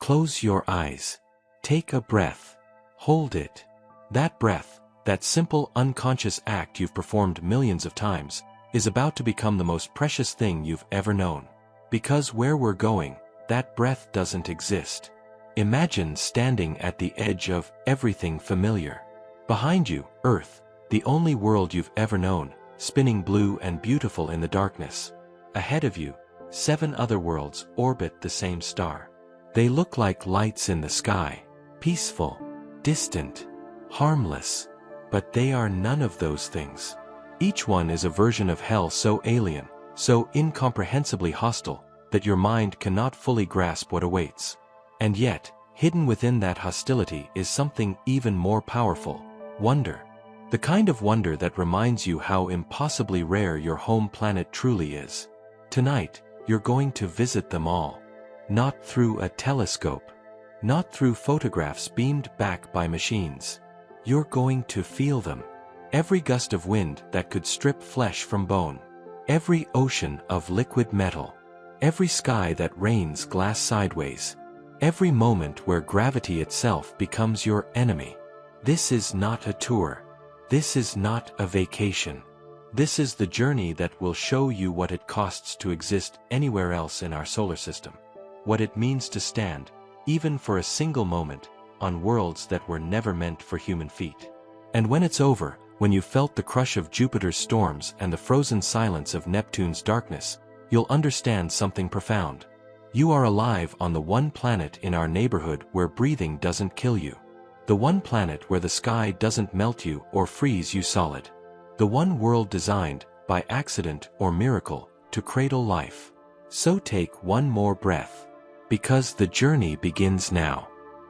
Close your eyes. Take a breath. Hold it. That breath, that simple unconscious act you've performed millions of times, is about to become the most precious thing you've ever known. Because where we're going, that breath doesn't exist. Imagine standing at the edge of everything familiar. Behind you, Earth, the only world you've ever known, spinning blue and beautiful in the darkness. Ahead of you, 7 other worlds orbit the same star. They look like lights in the sky, peaceful, distant, harmless, but they are none of those things. Each one is a version of hell so alien, so incomprehensibly hostile, that your mind cannot fully grasp what awaits. And yet, hidden within that hostility is something even more powerful: wonder. The kind of wonder that reminds you how impossibly rare your home planet truly is. Tonight, you're going to visit them all. Not through a telescope. Not through photographs beamed back by machines. You're going to feel them. Every gust of wind that could strip flesh from bone. Every ocean of liquid metal. Every sky that rains glass sideways. Every moment where gravity itself becomes your enemy. This is not a tour. This is not a vacation. This is the journey that will show you what it costs to exist anywhere else in our solar system. What it means to stand, even for a single moment, on worlds that were never meant for human feet. And when it's over, when you've felt the crush of Jupiter's storms and the frozen silence of Neptune's darkness, you'll understand something profound. You are alive on the one planet in our neighborhood where breathing doesn't kill you. The one planet where the sky doesn't melt you or freeze you solid. The one world designed, by accident or miracle, to cradle life. So take one more breath. Because the journey begins now.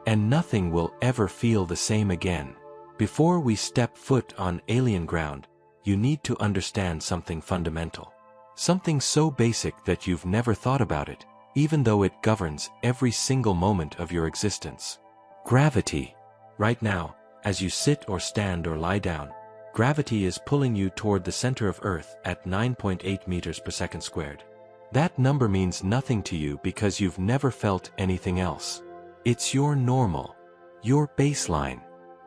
And nothing will ever feel the same again. Before we step foot on alien ground, you need to understand something fundamental. Something so basic that you've never thought about it, even though it governs every single moment of your existence. Gravity. Right now, as you sit or stand or lie down, gravity is pulling you toward the center of Earth at 9.8 meters per second squared. That number means nothing to you because you've never felt anything else. It's your normal, your baseline,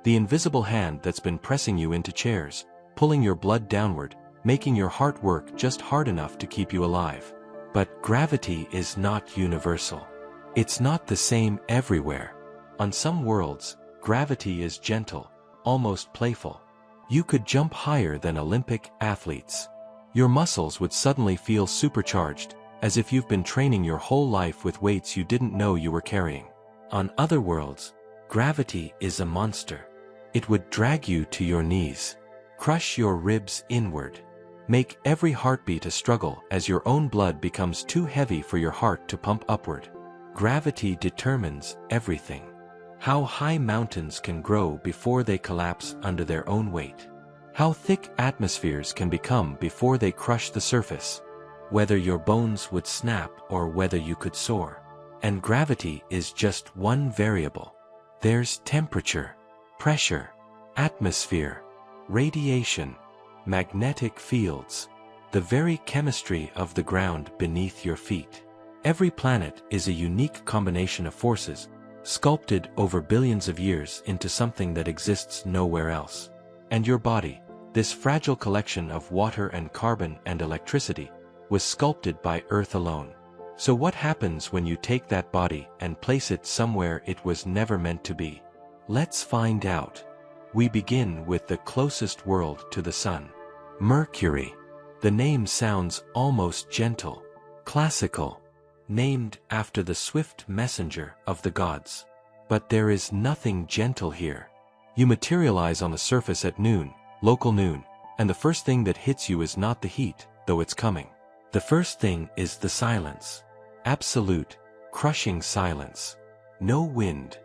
the invisible hand that's been pressing you into chairs, pulling your blood downward, making your heart work just hard enough to keep you alive. But gravity is not universal. It's not the same everywhere. On some worlds, gravity is gentle, almost playful. You could jump higher than Olympic athletes. Your muscles would suddenly feel supercharged, as if you've been training your whole life with weights you didn't know you were carrying. On other worlds, gravity is a monster. It would drag you to your knees, crush your ribs inward, make every heartbeat a struggle as your own blood becomes too heavy for your heart to pump upward. Gravity determines everything. How high mountains can grow before they collapse under their own weight. How thick atmospheres can become before they crush the surface. Whether your bones would snap or whether you could soar. And gravity is just one variable. There's temperature, pressure, atmosphere, radiation, magnetic fields, the very chemistry of the ground beneath your feet. Every planet is a unique combination of forces, sculpted over billions of years into something that exists nowhere else. And your body, this fragile collection of water and carbon and electricity, was sculpted by Earth alone. So what happens when you take that body and place it somewhere it was never meant to be? Let's find out. We begin with the closest world to the Sun. Mercury. The name sounds almost gentle, classical, named after the swift messenger of the gods. But there is nothing gentle here. You materialize on the surface at noon, local noon, and the first thing that hits you is not the heat, though it's coming. The first thing is the silence. Absolute, crushing silence. No wind.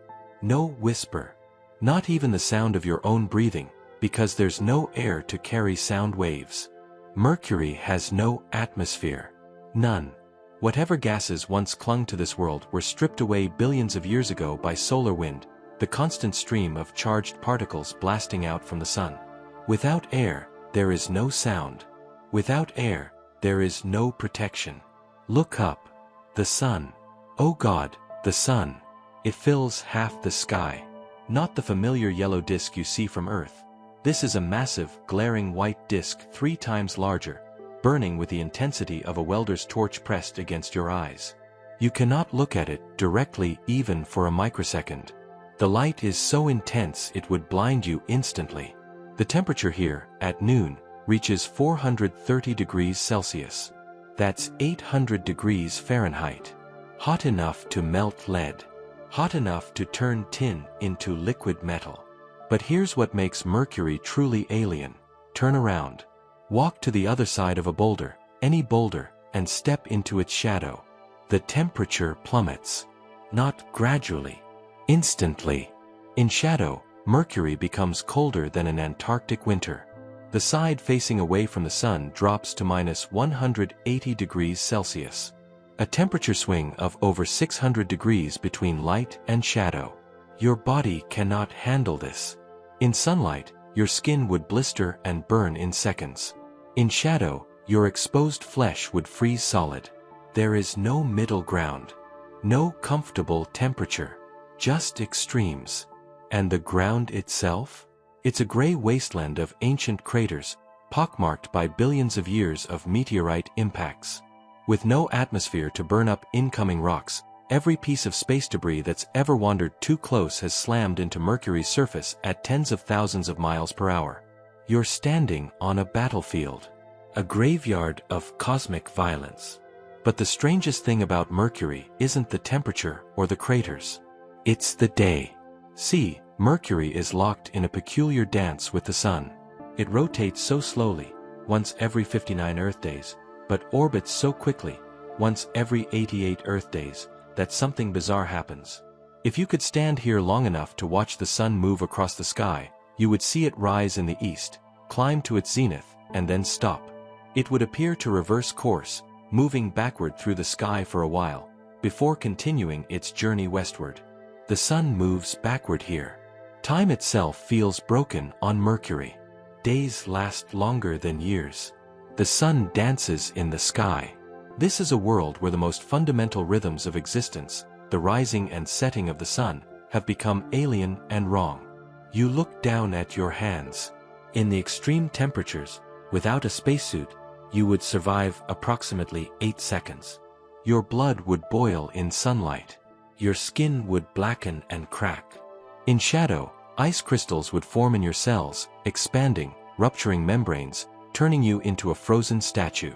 No whisper. Not even the sound of your own breathing, because there's no air to carry sound waves. Mercury has no atmosphere. None. Whatever gases once clung to this world were stripped away billions of years ago by solar wind, the constant stream of charged particles blasting out from the sun. Without air, there is no sound. Without air, there is no protection. Look up. The sun. Oh God, the sun. It fills half the sky. Not the familiar yellow disk you see from Earth. This is a massive, glaring white disk 3 times larger, burning with the intensity of a welder's torch pressed against your eyes. You cannot look at it directly even for a microsecond. The light is so intense it would blind you instantly. The temperature here, at noon, reaches 430 degrees Celsius. That's 800 degrees Fahrenheit. Hot enough to melt lead. Hot enough to turn tin into liquid metal. But here's what makes Mercury truly alien. Turn around. Walk to the other side of a boulder, any boulder, and step into its shadow. The temperature plummets. Not gradually. Instantly. In shadow, Mercury becomes colder than an Antarctic winter. The side facing away from the sun drops to minus 180 degrees Celsius. A temperature swing of over 600 degrees between light and shadow. Your body cannot handle this. In sunlight, your skin would blister and burn in seconds. In shadow, your exposed flesh would freeze solid. There is no middle ground. No comfortable temperature. Just extremes. And the ground itself? It's a gray wasteland of ancient craters, pockmarked by billions of years of meteorite impacts. With no atmosphere to burn up incoming rocks, every piece of space debris that's ever wandered too close has slammed into Mercury's surface at tens of thousands of miles per hour. You're standing on a battlefield. A graveyard of cosmic violence. But the strangest thing about Mercury isn't the temperature or the craters. It's the day. See, Mercury is locked in a peculiar dance with the sun. It rotates so slowly, once every 59 Earth days, but orbits so quickly, once every 88 Earth days, that something bizarre happens. If you could stand here long enough to watch the sun move across the sky, you would see it rise in the east, climb to its zenith, and then stop. It would appear to reverse course, moving backward through the sky for a while, before continuing its journey westward. The sun moves backward here. Time itself feels broken on Mercury. Days last longer than years. The sun dances in the sky. This is a world where the most fundamental rhythms of existence, the rising and setting of the sun, have become alien and wrong. You look down at your hands. In the extreme temperatures, without a spacesuit, you would survive approximately 8 seconds. Your blood would boil in sunlight. Your skin would blacken and crack. In shadow, ice crystals would form in your cells, expanding, rupturing membranes, turning you into a frozen statue.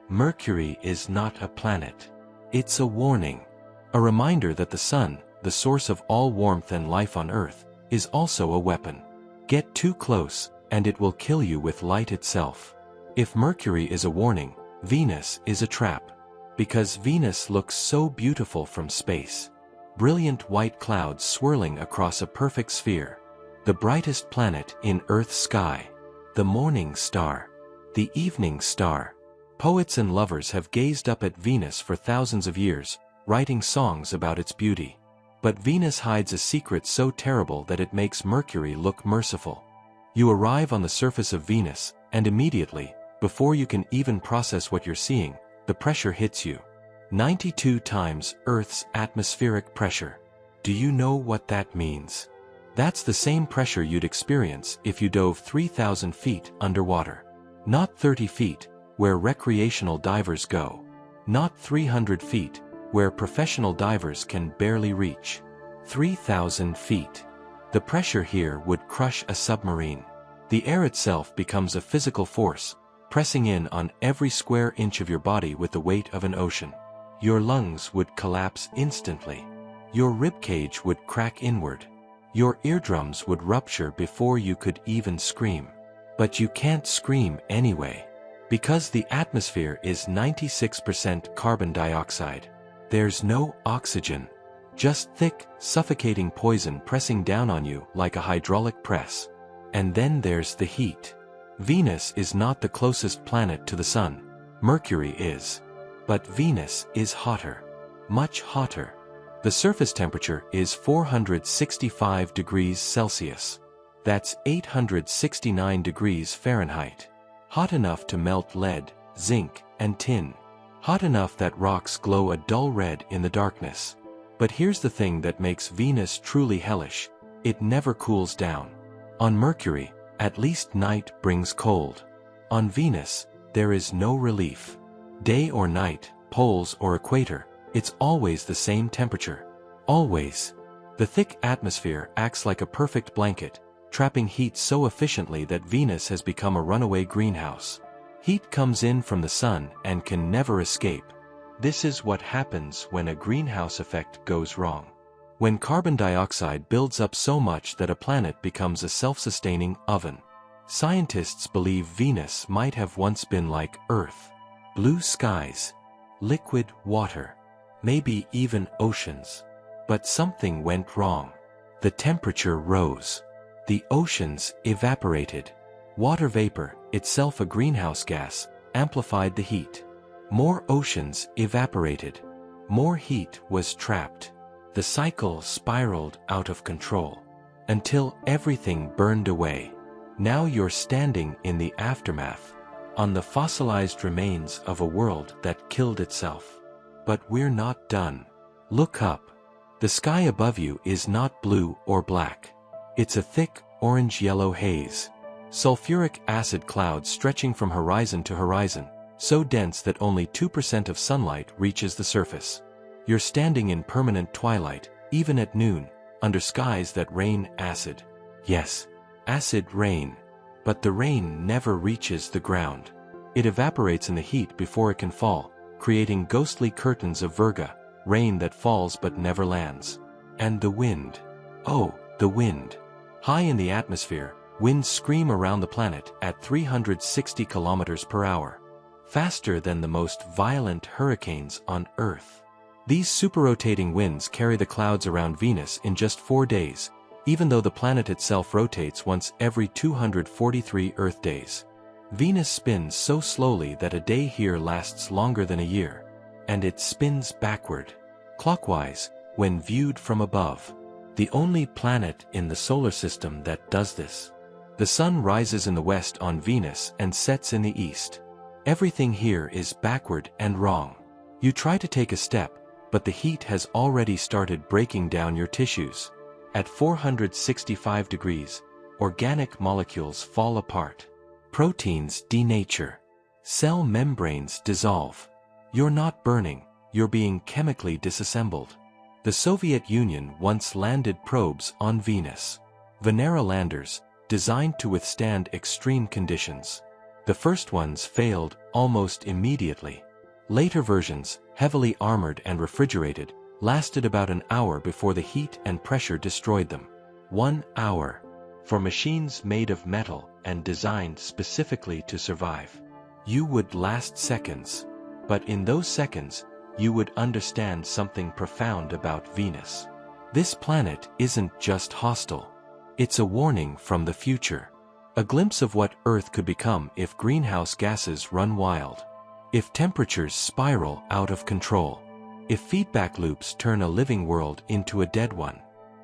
Mercury is not a planet. It's a warning. A reminder that the sun, the source of all warmth and life on Earth, is also a weapon. Get too close, and it will kill you with light itself. If Mercury is a warning, Venus is a trap. Because Venus looks so beautiful from space. Brilliant white clouds swirling across a perfect sphere. The brightest planet in Earth's sky. The morning star. The evening star. Poets and lovers have gazed up at Venus for thousands of years, writing songs about its beauty. But Venus hides a secret so terrible that it makes Mercury look merciful. You arrive on the surface of Venus, and immediately, before you can even process what you're seeing, the pressure hits you. 92 times Earth's atmospheric pressure. Do you know what that means? That's the same pressure you'd experience if you dove 3,000 feet underwater. Not 30 feet, where recreational divers go. Not 300 feet, where professional divers can barely reach. 3,000 feet. The pressure here would crush a submarine. The air itself becomes a physical force, pressing in on every square inch of your body with the weight of an ocean. Your lungs would collapse instantly. Your ribcage would crack inward. Your eardrums would rupture before you could even scream. But you can't scream anyway. Because the atmosphere is 96% carbon dioxide. There's no oxygen. Just thick, suffocating poison pressing down on you like a hydraulic press. And then there's the heat. Venus is not the closest planet to the sun. Mercury is. But Venus is hotter. Much hotter. The surface temperature is 465 degrees Celsius. That's 869 degrees Fahrenheit. Hot enough to melt lead, zinc, and tin. Hot enough that rocks glow a dull red in the darkness. But here's the thing that makes Venus truly hellish: it never cools down. On Mercury, at least night brings cold. On Venus, there is no relief. Day or night, poles or equator, it's always the same temperature. Always. The thick atmosphere acts like a perfect blanket, trapping heat so efficiently that Venus has become a runaway greenhouse. Heat comes in from the sun and can never escape. This is what happens when a greenhouse effect goes wrong. When carbon dioxide builds up so much that a planet becomes a self-sustaining oven. Scientists believe Venus might have once been like Earth. Blue skies, liquid water, maybe even oceans. But something went wrong. The temperature rose. The oceans evaporated. Water vapor, itself a greenhouse gas, amplified the heat. More oceans evaporated. More heat was trapped. The cycle spiraled out of control. Until everything burned away. Now you're standing in the aftermath, on the fossilized remains of a world that killed itself. But we're not done. Look up. The sky above you is not blue or black. It's a thick, orange-yellow haze. Sulfuric acid clouds stretching from horizon to horizon, so dense that only 2% of sunlight reaches the surface. You're standing in permanent twilight, even at noon, under skies that rain acid. Yes, acid rain. But the rain never reaches the ground. It evaporates in the heat before it can fall, creating ghostly curtains of virga, rain that falls but never lands. And the wind. Oh, the wind. High in the atmosphere, winds scream around the planet at 360 kilometers per hour. Faster than the most violent hurricanes on Earth. These superrotating winds carry the clouds around Venus in just 4 days, even though the planet itself rotates once every 243 Earth days. Venus spins so slowly that a day here lasts longer than a year. And it spins backward, clockwise, when viewed from above. The only planet in the solar system that does this. The sun rises in the west on Venus and sets in the east. Everything here is backward and wrong. You try to take a step, but the heat has already started breaking down your tissues. At 465 degrees, organic molecules fall apart. Proteins denature. Cell membranes dissolve. You're not burning, you're being chemically disassembled. The Soviet Union once landed probes on Venus. Venera landers, designed to withstand extreme conditions. The first ones failed almost immediately. Later versions, heavily armored and refrigerated, lasted about an hour before the heat and pressure destroyed them. 1 hour. For machines made of metal and designed specifically to survive. You would last seconds. But in those seconds, you would understand something profound about Venus. This planet isn't just hostile. It's a warning from the future. A glimpse of what Earth could become if greenhouse gases run wild. If temperatures spiral out of control. If feedback loops turn a living world into a dead one.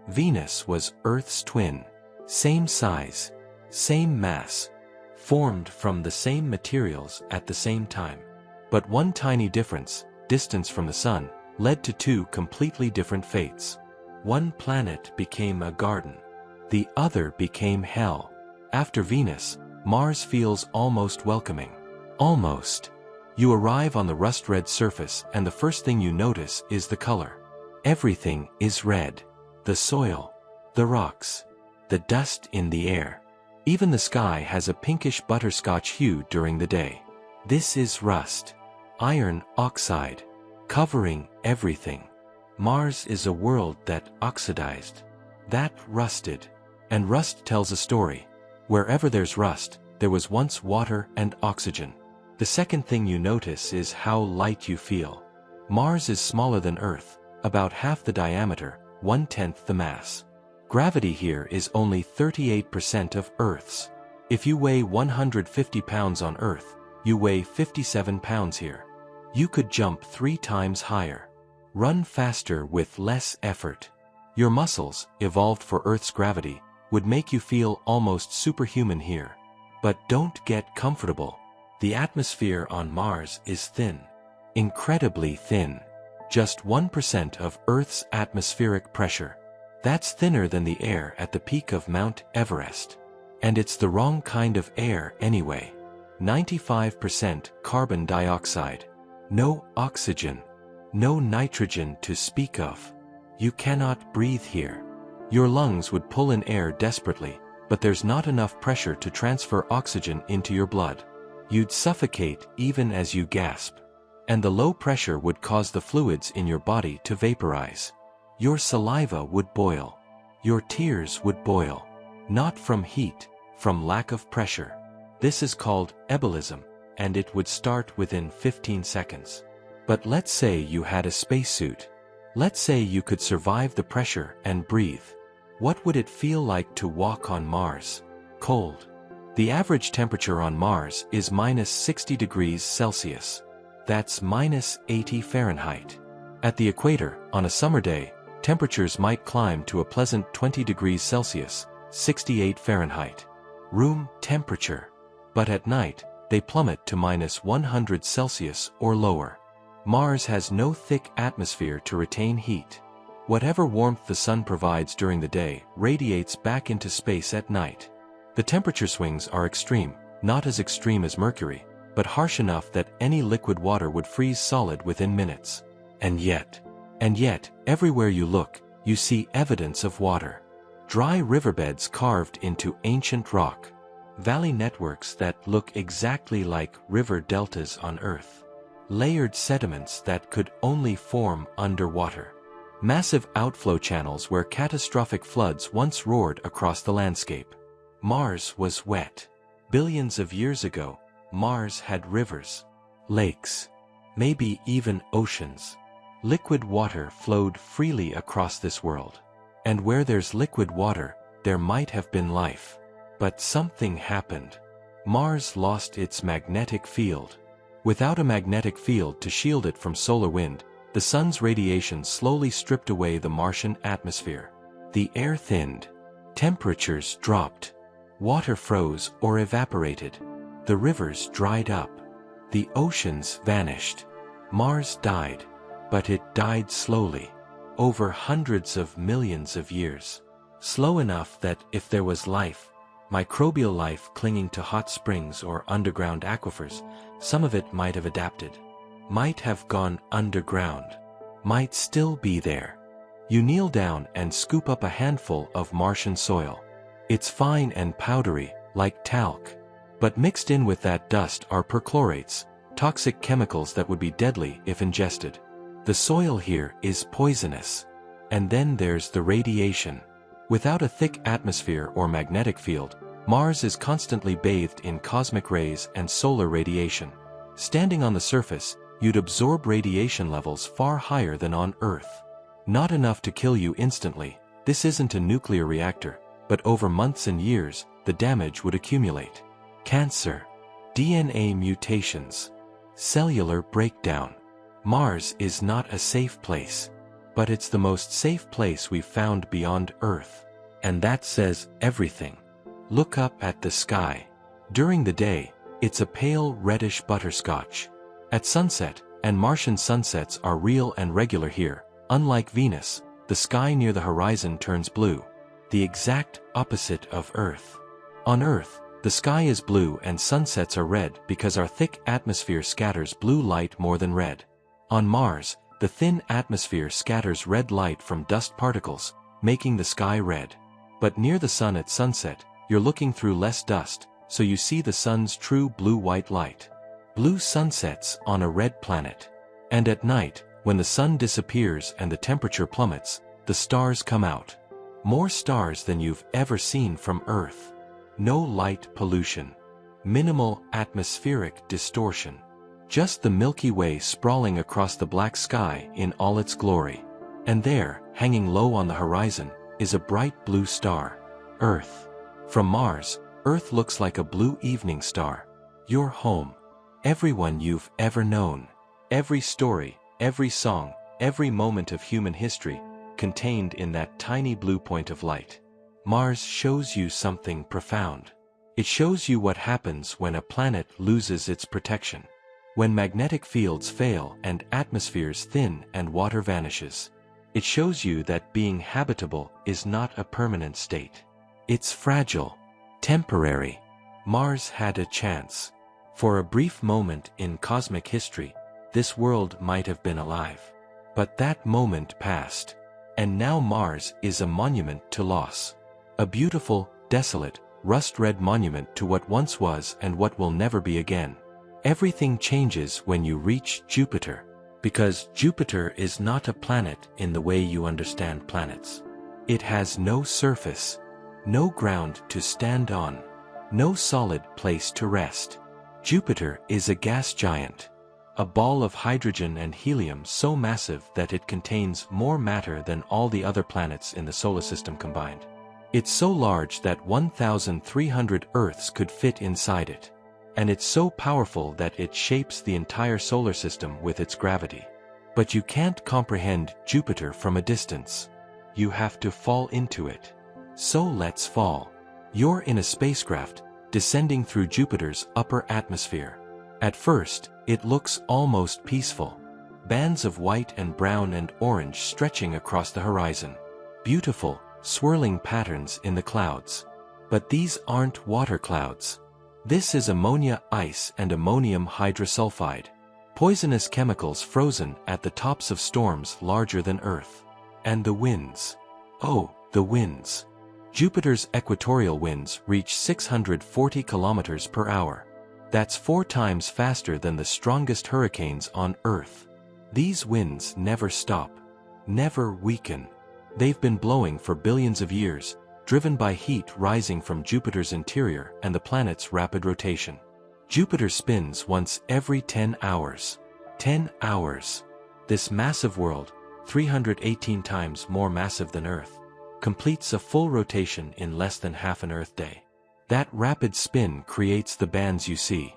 Venus was Earth's twin. Same size, same mass, formed from the same materials at the same time. But one tiny difference, distance from the sun, led to 2 completely different fates. One planet became a garden. The other became hell. After Venus, Mars feels almost welcoming. Almost. You arrive on the rust-red surface and the first thing you notice is the color. Everything is red. The soil, the rocks, the dust in the air. Even the sky has a pinkish butterscotch hue during the day. This is rust. Iron oxide. Covering everything. Mars is a world that oxidized. That rusted. And rust tells a story. Wherever there's rust, there was once water and oxygen. The second thing you notice is how light you feel. Mars is smaller than Earth, about half the diameter, 1/10 the mass. Gravity here is only 38% of Earth's. If you weigh 150 pounds on Earth, you weigh 57 pounds here. You could jump 3 times higher. Run faster with less effort. Your muscles, evolved for Earth's gravity, would make you feel almost superhuman here. But don't get comfortable. The atmosphere on Mars is thin. Incredibly thin. just 1% of Earth's atmospheric pressure. That's thinner than the air at the peak of Mount Everest. And it's the wrong kind of air anyway. 95% carbon dioxide. No oxygen. No nitrogen to speak of. You cannot breathe here. Your lungs would pull in air desperately, but there's not enough pressure to transfer oxygen into your blood. You'd suffocate even as you gasp. And the low pressure would cause the fluids in your body to vaporize. Your saliva would boil. Your tears would boil. Not from heat, from lack of pressure. This is called ebullition, and it would start within 15 seconds. But let's say you had a spacesuit. Let's say you could survive the pressure and breathe. What would it feel like to walk on Mars? Cold. The average temperature on Mars is minus 60 degrees Celsius. That's minus 80 Fahrenheit. At the equator, on a summer day, temperatures might climb to a pleasant 20 degrees Celsius, 68 Fahrenheit. Room temperature. But at night, they plummet to minus 100 Celsius or lower. Mars has no thick atmosphere to retain heat. Whatever warmth the sun provides during the day radiates back into space at night. The temperature swings are extreme, not as extreme as Mercury, but harsh enough that any liquid water would freeze solid within minutes. And yet, everywhere you look, you see evidence of water. Dry riverbeds carved into ancient rock. Valley networks that look exactly like river deltas on Earth. Layered sediments that could only form underwater. Massive outflow channels where catastrophic floods once roared across the landscape. Mars was wet. Billions of years ago, Mars had rivers, lakes, maybe even oceans. Liquid water flowed freely across this world. And where there's liquid water, there might have been life. But something happened. Mars lost its magnetic field. Without a magnetic field to shield it from solar wind, the sun's radiation slowly stripped away the Martian atmosphere. The air thinned. Temperatures dropped. Water froze or evaporated. The rivers dried up. The oceans vanished. Mars died. But it died slowly. Over hundreds of millions of years. Slow enough that if there was life, microbial life clinging to hot springs or underground aquifers, some of it might have adapted. Might have gone underground. Might still be there. You kneel down and scoop up a handful of Martian soil. It's fine and powdery, like talc. But mixed in with that dust are perchlorates, toxic chemicals that would be deadly if ingested. The soil here is poisonous. And then there's the radiation. Without a thick atmosphere or magnetic field, Mars is constantly bathed in cosmic rays and solar radiation. Standing on the surface, you'd absorb radiation levels far higher than on Earth. Not enough to kill you instantly, this isn't a nuclear reactor, but over months and years, the damage would accumulate. Cancer, DNA mutations, cellular breakdown. Mars is not a safe place. But it's the most safe place we've found beyond Earth. And that says everything. Look up at the sky. During the day, it's a pale reddish butterscotch. At sunset, and Martian sunsets are real and regular here, unlike Venus, the sky near the horizon turns blue. The exact opposite of Earth. On Earth, the sky is blue and sunsets are red because our thick atmosphere scatters blue light more than red. On Mars, the thin atmosphere scatters red light from dust particles, making the sky red. But near the sun at sunset, you're looking through less dust, so you see the sun's true blue-white light. Blue sunsets on a red planet. And at night, when the sun disappears and the temperature plummets, the stars come out. More stars than you've ever seen from Earth. No light pollution. Minimal atmospheric distortion. Just the Milky Way sprawling across the black sky in all its glory. And there, hanging low on the horizon, is a bright blue star. Earth. From Mars, Earth looks like a blue evening star. Your home. Everyone you've ever known. Every story, every song, every moment of human history, contained in that tiny blue point of light. Mars shows you something profound. It shows you what happens when a planet loses its protection. When magnetic fields fail and atmospheres thin and water vanishes. It shows you that being habitable is not a permanent state. It's fragile, temporary. Mars had a chance. For a brief moment in cosmic history, this world might have been alive. But that moment passed. And now Mars is a monument to loss. A beautiful, desolate, rust-red monument to what once was and what will never be again. Everything changes when you reach Jupiter. Because Jupiter is not a planet in the way you understand planets. It has no surface, no ground to stand on, no solid place to rest. Jupiter is a gas giant, a ball of hydrogen and helium so massive that it contains more matter than all the other planets in the solar system combined. It's so large that 1,300 Earths could fit inside it. And it's so powerful that it shapes the entire solar system with its gravity. But you can't comprehend Jupiter from a distance. You have to fall into it. So let's fall. You're in a spacecraft, descending through Jupiter's upper atmosphere. At first, it looks almost peaceful. Bands of white and brown and orange stretching across the horizon. Beautiful, swirling patterns in the clouds. But these aren't water clouds. This is ammonia ice and ammonium hydrosulfide, poisonous chemicals frozen at the tops of storms larger than Earth. And the winds. Oh, the winds. Jupiter's equatorial winds reach 640 kilometers per hour. That's 4 times faster than the strongest hurricanes on Earth. These winds never stop, never weaken. They've been blowing for billions of years, driven by heat rising from Jupiter's interior and the planet's rapid rotation. Jupiter spins once every 10 hours. 10 hours. This massive world, 318 times more massive than Earth, completes a full rotation in less than half an Earth day. That rapid spin creates the bands you see.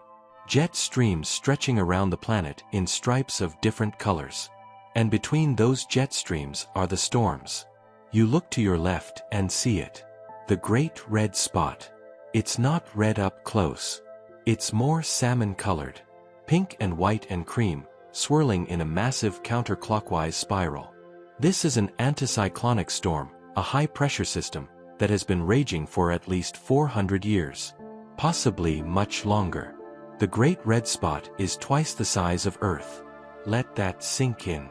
Jet streams stretching around the planet in stripes of different colors. And between those jet streams are the storms. You look to your left and see it. The great red spot. It's not red up close. It's more salmon-colored. Pink and white and cream, swirling in a massive counterclockwise spiral. This is an anticyclonic storm, a high-pressure system, that has been raging for at least 400 years. Possibly much longer. The Great Red Spot is twice the size of Earth. Let that sink in.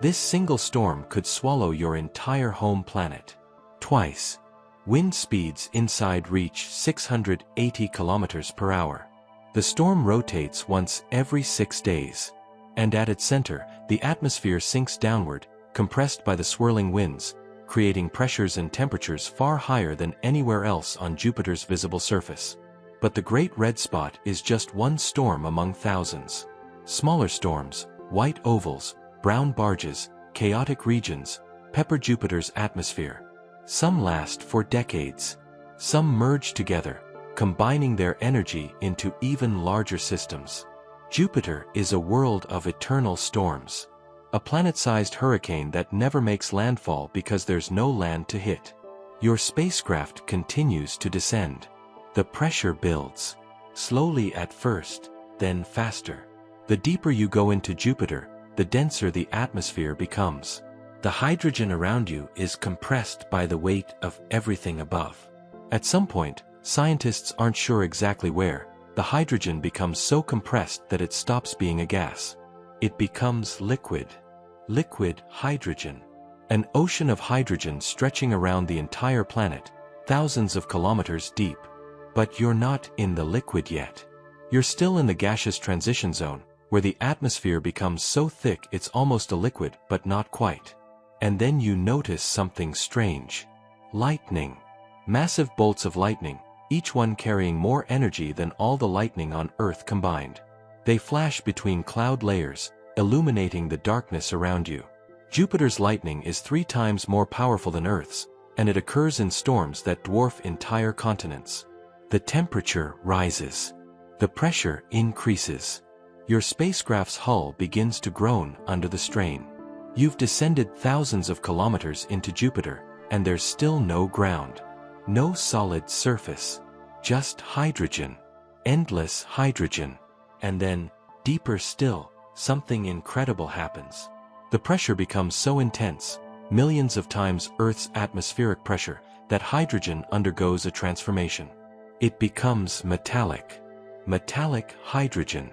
This single storm could swallow your entire home planet. Twice. Wind speeds inside reach 680 kilometers per hour. The storm rotates once every 6 days. And at its center, the atmosphere sinks downward, compressed by the swirling winds, creating pressures and temperatures far higher than anywhere else on Jupiter's visible surface. But the Great Red Spot is just one storm among thousands. Smaller storms, white ovals, brown barges, chaotic regions, pepper Jupiter's atmosphere. Some last for decades. Some merge together, combining their energy into even larger systems. Jupiter is a world of eternal storms. A planet-sized hurricane that never makes landfall because there's no land to hit. Your spacecraft continues to descend. The pressure builds. Slowly at first, then faster. The deeper you go into Jupiter, the denser the atmosphere becomes. The hydrogen around you is compressed by the weight of everything above. At some point, scientists aren't sure exactly where, the hydrogen becomes so compressed that it stops being a gas. It becomes liquid. Liquid hydrogen. An ocean of hydrogen stretching around the entire planet, thousands of kilometers deep. But you're not in the liquid yet. You're still in the gaseous transition zone, where the atmosphere becomes so thick it's almost a liquid but not quite. And then you notice something strange. Lightning. Massive bolts of lightning, each one carrying more energy than all the lightning on Earth combined. They flash between cloud layers, illuminating the darkness around you. Jupiter's lightning is 3 times more powerful than Earth's, and it occurs in storms that dwarf entire continents. The temperature rises. The pressure increases. Your spacecraft's hull begins to groan under the strain. You've descended thousands of kilometers into Jupiter, and there's still no ground. No solid surface. Just hydrogen. Endless hydrogen. And then, deeper still, something incredible happens. The pressure becomes so intense, millions of times Earth's atmospheric pressure, that hydrogen undergoes a transformation. It becomes metallic. Metallic hydrogen.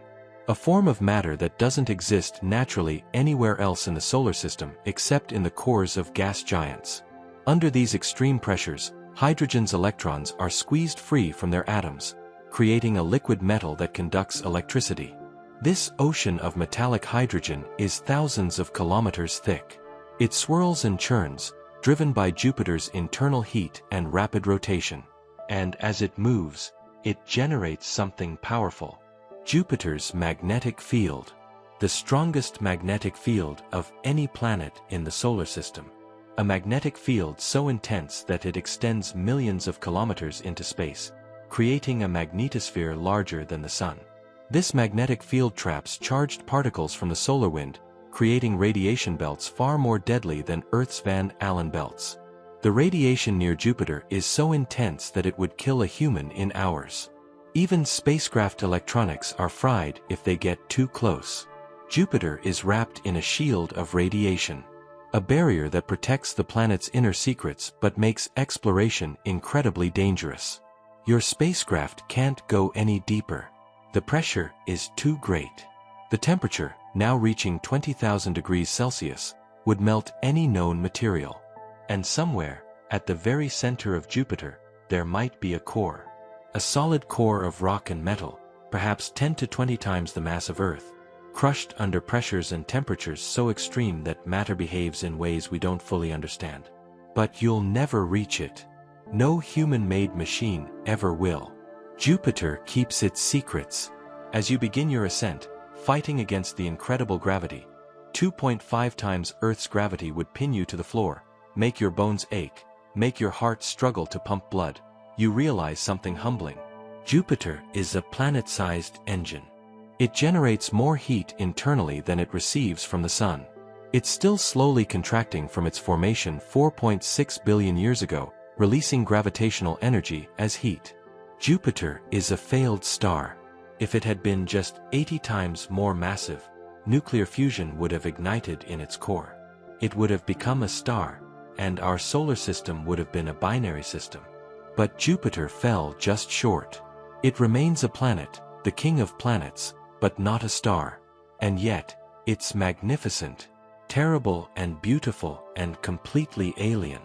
A form of matter that doesn't exist naturally anywhere else in the solar system except in the cores of gas giants. Under these extreme pressures, hydrogen's electrons are squeezed free from their atoms, creating a liquid metal that conducts electricity. This ocean of metallic hydrogen is thousands of kilometers thick. It swirls and churns, driven by Jupiter's internal heat and rapid rotation. And as it moves, it generates something powerful. Jupiter's magnetic field. The strongest magnetic field of any planet in the solar system. A magnetic field so intense that it extends millions of kilometers into space, creating a magnetosphere larger than the Sun. This magnetic field traps charged particles from the solar wind, creating radiation belts far more deadly than Earth's Van Allen belts. The radiation near Jupiter is so intense that it would kill a human in hours. Even spacecraft electronics are fried if they get too close. Jupiter is wrapped in a shield of radiation. A barrier that protects the planet's inner secrets but makes exploration incredibly dangerous. Your spacecraft can't go any deeper. The pressure is too great. The temperature, now reaching 20,000 degrees Celsius, would melt any known material. And somewhere, at the very center of Jupiter, there might be a core. A solid core of rock and metal, perhaps 10 to 20 times the mass of Earth, crushed under pressures and temperatures so extreme that matter behaves in ways we don't fully understand. But you'll never reach it. No human-made machine ever will. Jupiter keeps its secrets. As you begin your ascent, fighting against the incredible gravity, 2.5 times Earth's gravity would pin you to the floor, make your bones ache, make your heart struggle to pump blood. You realize something humbling. Jupiter is a planet-sized engine. It generates more heat internally than it receives from the Sun. It's still slowly contracting from its formation 4.6 billion years ago, releasing gravitational energy as heat. Jupiter is a failed star. If it had been just 80 times more massive, nuclear fusion would have ignited in its core. It would have become a star, and our solar system would have been a binary system. But Jupiter fell just short. It remains a planet, the king of planets, but not a star. And yet, it's magnificent, terrible and beautiful and completely alien.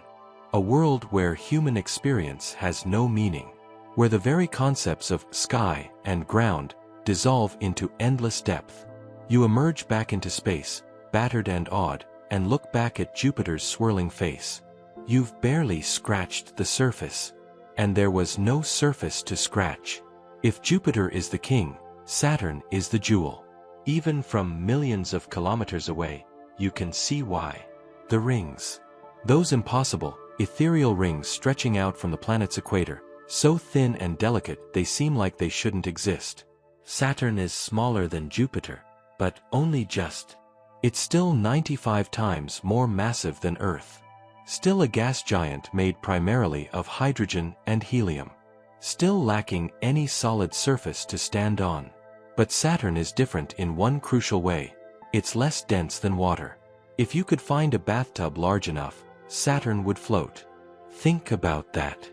A world where human experience has no meaning. Where the very concepts of sky and ground dissolve into endless depth. You emerge back into space, battered and awed, and look back at Jupiter's swirling face. You've barely scratched the surface. And there was no surface to scratch. If Jupiter is the king, Saturn is the jewel. Even from millions of kilometers away, you can see why. The rings. Those impossible, ethereal rings stretching out from the planet's equator, so thin and delicate they seem like they shouldn't exist. Saturn is smaller than Jupiter, but only just. It's still 95 times more massive than Earth. Still a gas giant made primarily of hydrogen and helium. Still lacking any solid surface to stand on. But Saturn is different in one crucial way. It's less dense than water. If you could find a bathtub large enough, Saturn would float. Think about that.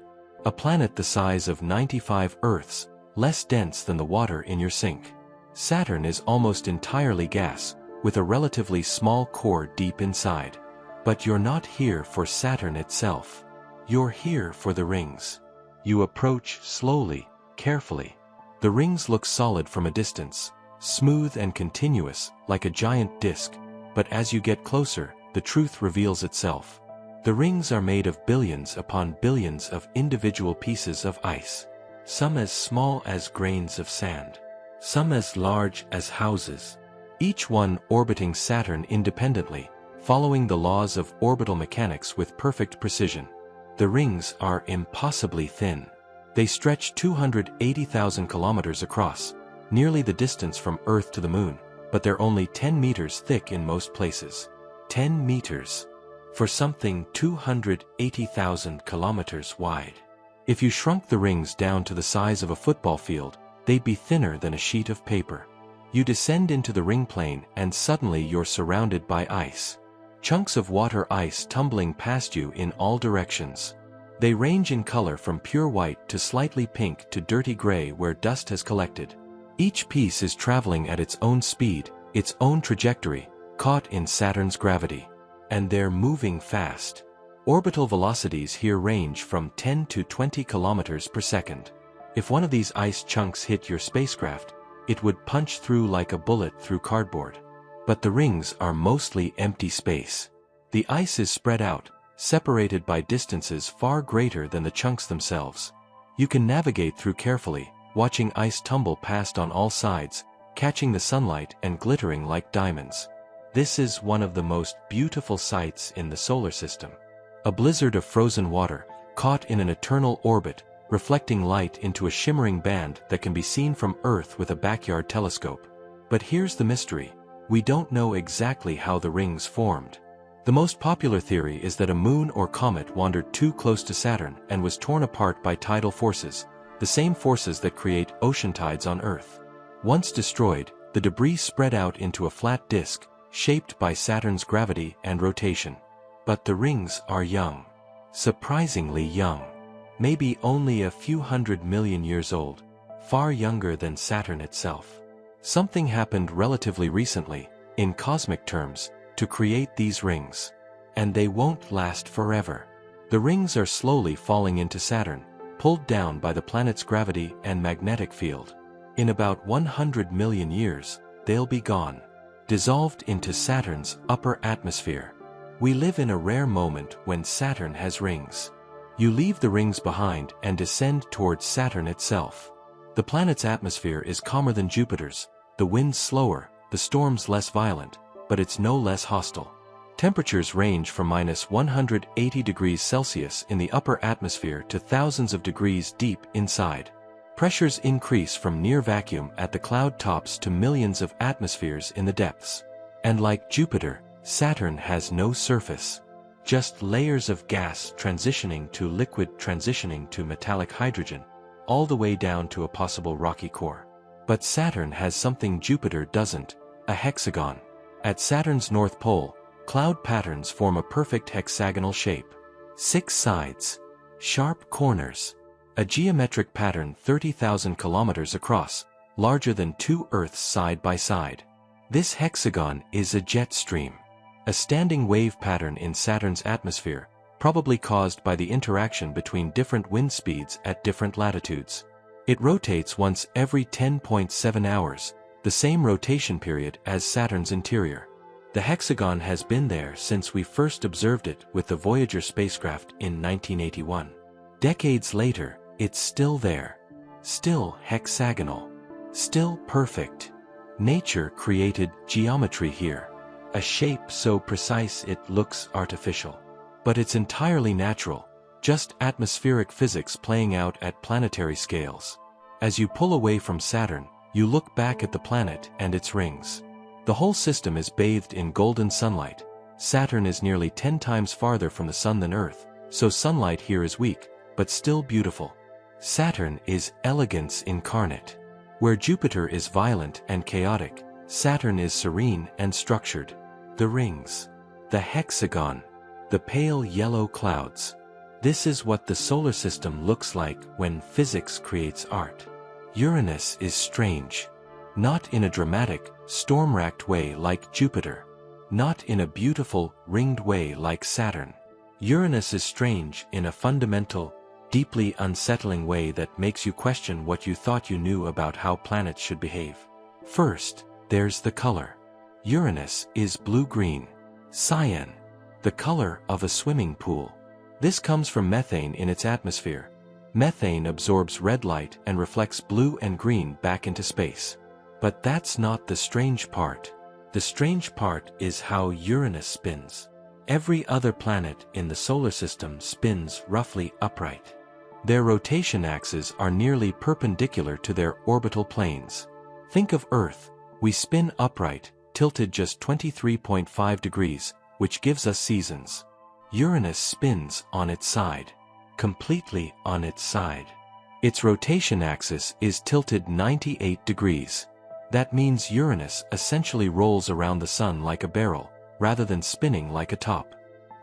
A planet the size of 95 Earths, less dense than the water in your sink. Saturn is almost entirely gas, with a relatively small core deep inside. But you're not here for Saturn itself. You're here for the rings. You approach slowly, carefully. The rings look solid from a distance, smooth and continuous, like a giant disk. But as you get closer, the truth reveals itself. The rings are made of billions upon billions of individual pieces of ice. Some as small as grains of sand. Some as large as houses. Each one orbiting Saturn independently, following the laws of orbital mechanics with perfect precision. The rings are impossibly thin. They stretch 280,000 kilometers across, nearly the distance from Earth to the Moon, but they're only 10 meters thick in most places. 10 meters. For something 280,000 kilometers wide. If you shrunk the rings down to the size of a football field, they'd be thinner than a sheet of paper. You descend into the ring plane and suddenly you're surrounded by ice. Chunks of water ice tumbling past you in all directions. They range in color from pure white to slightly pink to dirty gray where dust has collected. Each piece is traveling at its own speed, its own trajectory, caught in Saturn's gravity. And they're moving fast. Orbital velocities here range from 10 to 20 kilometers per second. If one of these ice chunks hit your spacecraft, it would punch through like a bullet through cardboard. But the rings are mostly empty space. The ice is spread out, separated by distances far greater than the chunks themselves. You can navigate through carefully, watching ice tumble past on all sides, catching the sunlight and glittering like diamonds. This is one of the most beautiful sights in the solar system. A blizzard of frozen water, caught in an eternal orbit, reflecting light into a shimmering band that can be seen from Earth with a backyard telescope. But here's the mystery. We don't know exactly how the rings formed. The most popular theory is that a moon or comet wandered too close to Saturn and was torn apart by tidal forces, the same forces that create ocean tides on Earth. Once destroyed, the debris spread out into a flat disk, shaped by Saturn's gravity and rotation. But the rings are young. Surprisingly young. Maybe only a few 100 million years old, far younger than Saturn itself. Something happened relatively recently, in cosmic terms, to create these rings. And they won't last forever. The rings are slowly falling into Saturn, pulled down by the planet's gravity and magnetic field. In about 100 million years, they'll be gone, dissolved into Saturn's upper atmosphere. We live in a rare moment when Saturn has rings. You leave the rings behind and descend towards Saturn itself. The planet's atmosphere is calmer than Jupiter's, the winds slower, the storms less violent, but it's no less hostile. Temperatures range from -180 degrees Celsius in the upper atmosphere to thousands of degrees deep inside. Pressures increase from near vacuum at the cloud tops to millions of atmospheres in the depths. And like Jupiter, Saturn has no surface. Just layers of gas transitioning to liquid transitioning to metallic hydrogen, all the way down to a possible rocky core. But Saturn has something Jupiter doesn't, a hexagon. At Saturn's north pole, cloud patterns form a perfect hexagonal shape. 6 sides. Sharp corners. A geometric pattern 30,000 kilometers across, larger than 2 Earths side by side. This hexagon is a jet stream. A standing wave pattern in Saturn's atmosphere, probably caused by the interaction between different wind speeds at different latitudes. It rotates once every 10.7 hours, the same rotation period as Saturn's interior. The hexagon has been there since we first observed it with the Voyager spacecraft in 1981. Decades later, it's still there. Still hexagonal. Still perfect. Nature created geometry here. A shape so precise it looks artificial. But it's entirely natural, just atmospheric physics playing out at planetary scales. As you pull away from Saturn, you look back at the planet and its rings. The whole system is bathed in golden sunlight. Saturn is nearly 10 times farther from the Sun than Earth, so sunlight here is weak, but still beautiful. Saturn is elegance incarnate. Where Jupiter is violent and chaotic, Saturn is serene and structured. The rings. The hexagon. The pale yellow clouds. This is what the solar system looks like when physics creates art. Uranus is strange. Not in a dramatic, storm-racked way like Jupiter. Not in a beautiful, ringed way like Saturn. Uranus is strange in a fundamental, deeply unsettling way that makes you question what you thought you knew about how planets should behave. First, there's the color. Uranus is blue-green. Cyan. The color of a swimming pool. This comes from methane in its atmosphere. Methane absorbs red light and reflects blue and green back into space. But that's not the strange part. The strange part is how Uranus spins. Every other planet in the solar system spins roughly upright. Their rotation axes are nearly perpendicular to their orbital planes. Think of Earth. We spin upright, tilted just 23.5 degrees, which gives us seasons. Uranus spins on its side. Completely on its side. Its rotation axis is tilted 98 degrees. That means Uranus essentially rolls around the Sun like a barrel, rather than spinning like a top.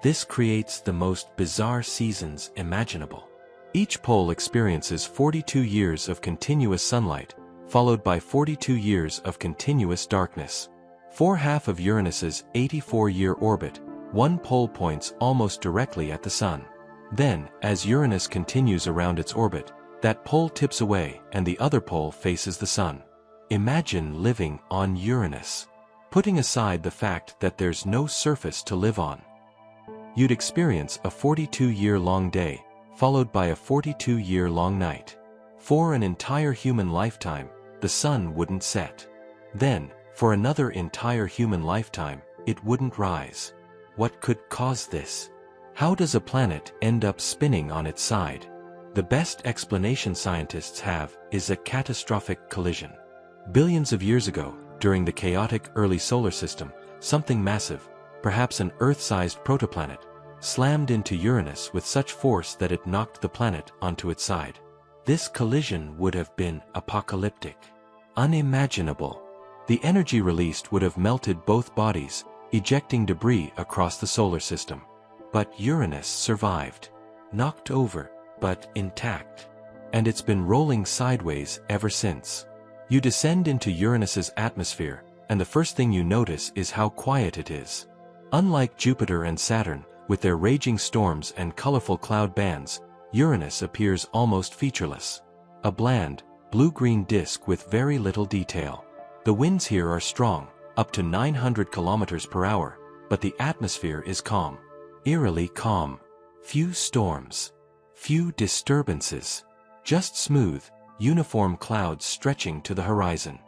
This creates the most bizarre seasons imaginable. Each pole experiences 42 years of continuous sunlight, followed by 42 years of continuous darkness. For half of Uranus's 84-year orbit, one pole points almost directly at the Sun. Then, as Uranus continues around its orbit, that pole tips away and the other pole faces the Sun. Imagine living on Uranus. Putting aside the fact that there's no surface to live on. You'd experience a 42-year-long day, followed by a 42-year-long night. For an entire human lifetime, the Sun wouldn't set. Then, for another entire human lifetime, it wouldn't rise. What could cause this? How does a planet end up spinning on its side? The best explanation scientists have is a catastrophic collision. Billions of years ago, during the chaotic early solar system, something massive, perhaps an Earth-sized protoplanet, slammed into Uranus with such force that it knocked the planet onto its side. This collision would have been apocalyptic. Unimaginable. The energy released would have melted both bodies, ejecting debris across the solar system. But Uranus survived. Knocked over, but intact. And it's been rolling sideways ever since. You descend into Uranus's atmosphere, and the first thing you notice is how quiet it is. Unlike Jupiter and Saturn, with their raging storms and colorful cloud bands, Uranus appears almost featureless. A bland, blue-green disk with very little detail. The winds here are strong, up to 900 kilometers per hour, but the atmosphere is calm. Eerily calm. Few storms. Few disturbances. Just smooth, uniform clouds stretching to the horizon.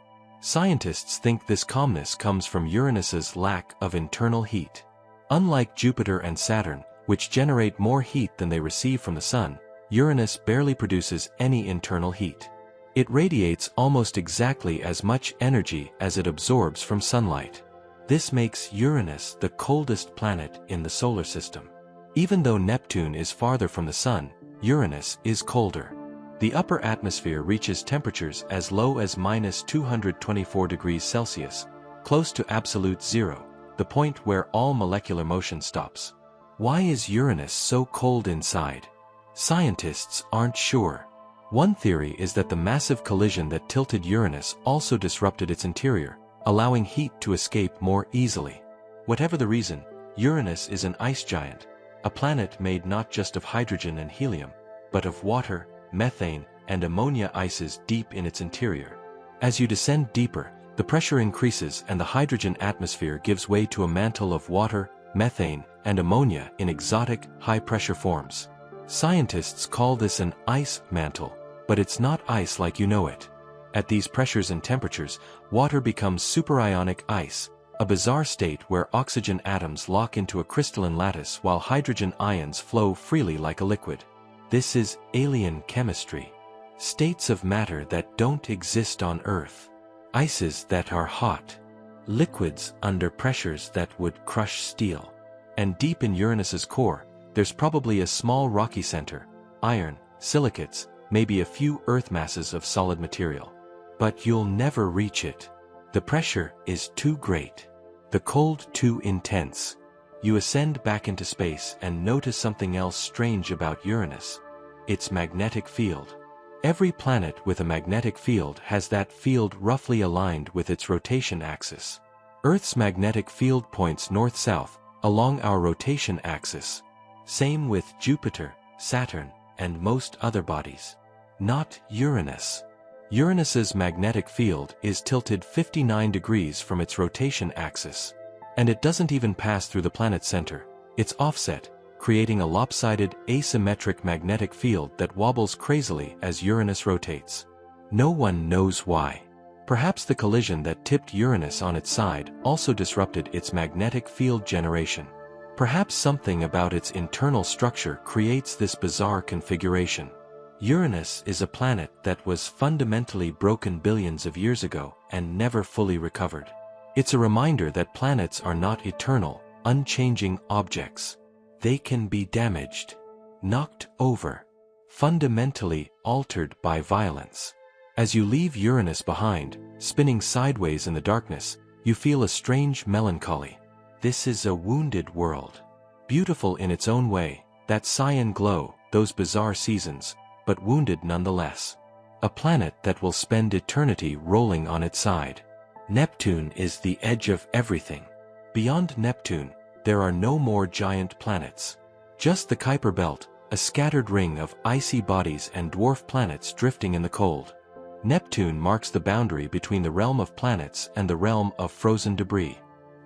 Scientists think this calmness comes from Uranus's lack of internal heat. Unlike Jupiter and Saturn, which generate more heat than they receive from the Sun, Uranus barely produces any internal heat. It radiates almost exactly as much energy as it absorbs from sunlight. This makes Uranus the coldest planet in the solar system. Even though Neptune is farther from the Sun, Uranus is colder. The upper atmosphere reaches temperatures as low as -224 degrees Celsius, close to absolute zero, the point where all molecular motion stops. Why is Uranus so cold inside? Scientists aren't sure. One theory is that the massive collision that tilted Uranus also disrupted its interior, allowing heat to escape more easily. Whatever the reason, Uranus is an ice giant, a planet made not just of hydrogen and helium, but of water, methane, and ammonia ices deep in its interior. As you descend deeper, the pressure increases and the hydrogen atmosphere gives way to a mantle of water, methane, and ammonia in exotic, high-pressure forms. Scientists call this an ice mantle, but it's not ice like you know it. At these pressures and temperatures, water becomes superionic ice, a bizarre state where oxygen atoms lock into a crystalline lattice while hydrogen ions flow freely like a liquid. This is alien chemistry. States of matter that don't exist on Earth. Ices that are hot. Liquids under pressures that would crush steel. And deep in Uranus's core, there's probably a small rocky center, iron, silicates, maybe a few Earth masses of solid material. But you'll never reach it. The pressure is too great. The cold too intense. You ascend back into space and notice something else strange about Uranus. Its magnetic field. Every planet with a magnetic field has that field roughly aligned with its rotation axis. Earth's magnetic field points north-south, along our rotation axis. Same with Jupiter, Saturn, and most other bodies. Not Uranus. Uranus's magnetic field is tilted 59 degrees from its rotation axis. And it doesn't even pass through the planet's center. It's offset, creating a lopsided, asymmetric magnetic field that wobbles crazily as Uranus rotates. No one knows why. Perhaps the collision that tipped Uranus on its side also disrupted its magnetic field generation. Perhaps something about its internal structure creates this bizarre configuration. Uranus is a planet that was fundamentally broken billions of years ago and never fully recovered. It's a reminder that planets are not eternal, unchanging objects. They can be damaged, knocked over, fundamentally altered by violence. As you leave Uranus behind, spinning sideways in the darkness, you feel a strange melancholy. This is a wounded world. Beautiful in its own way, that cyan glow, those bizarre seasons, but wounded nonetheless. A planet that will spend eternity rolling on its side. Neptune is the edge of everything. Beyond Neptune, there are no more giant planets. Just the Kuiper Belt, a scattered ring of icy bodies and dwarf planets drifting in the cold. Neptune marks the boundary between the realm of planets and the realm of frozen debris.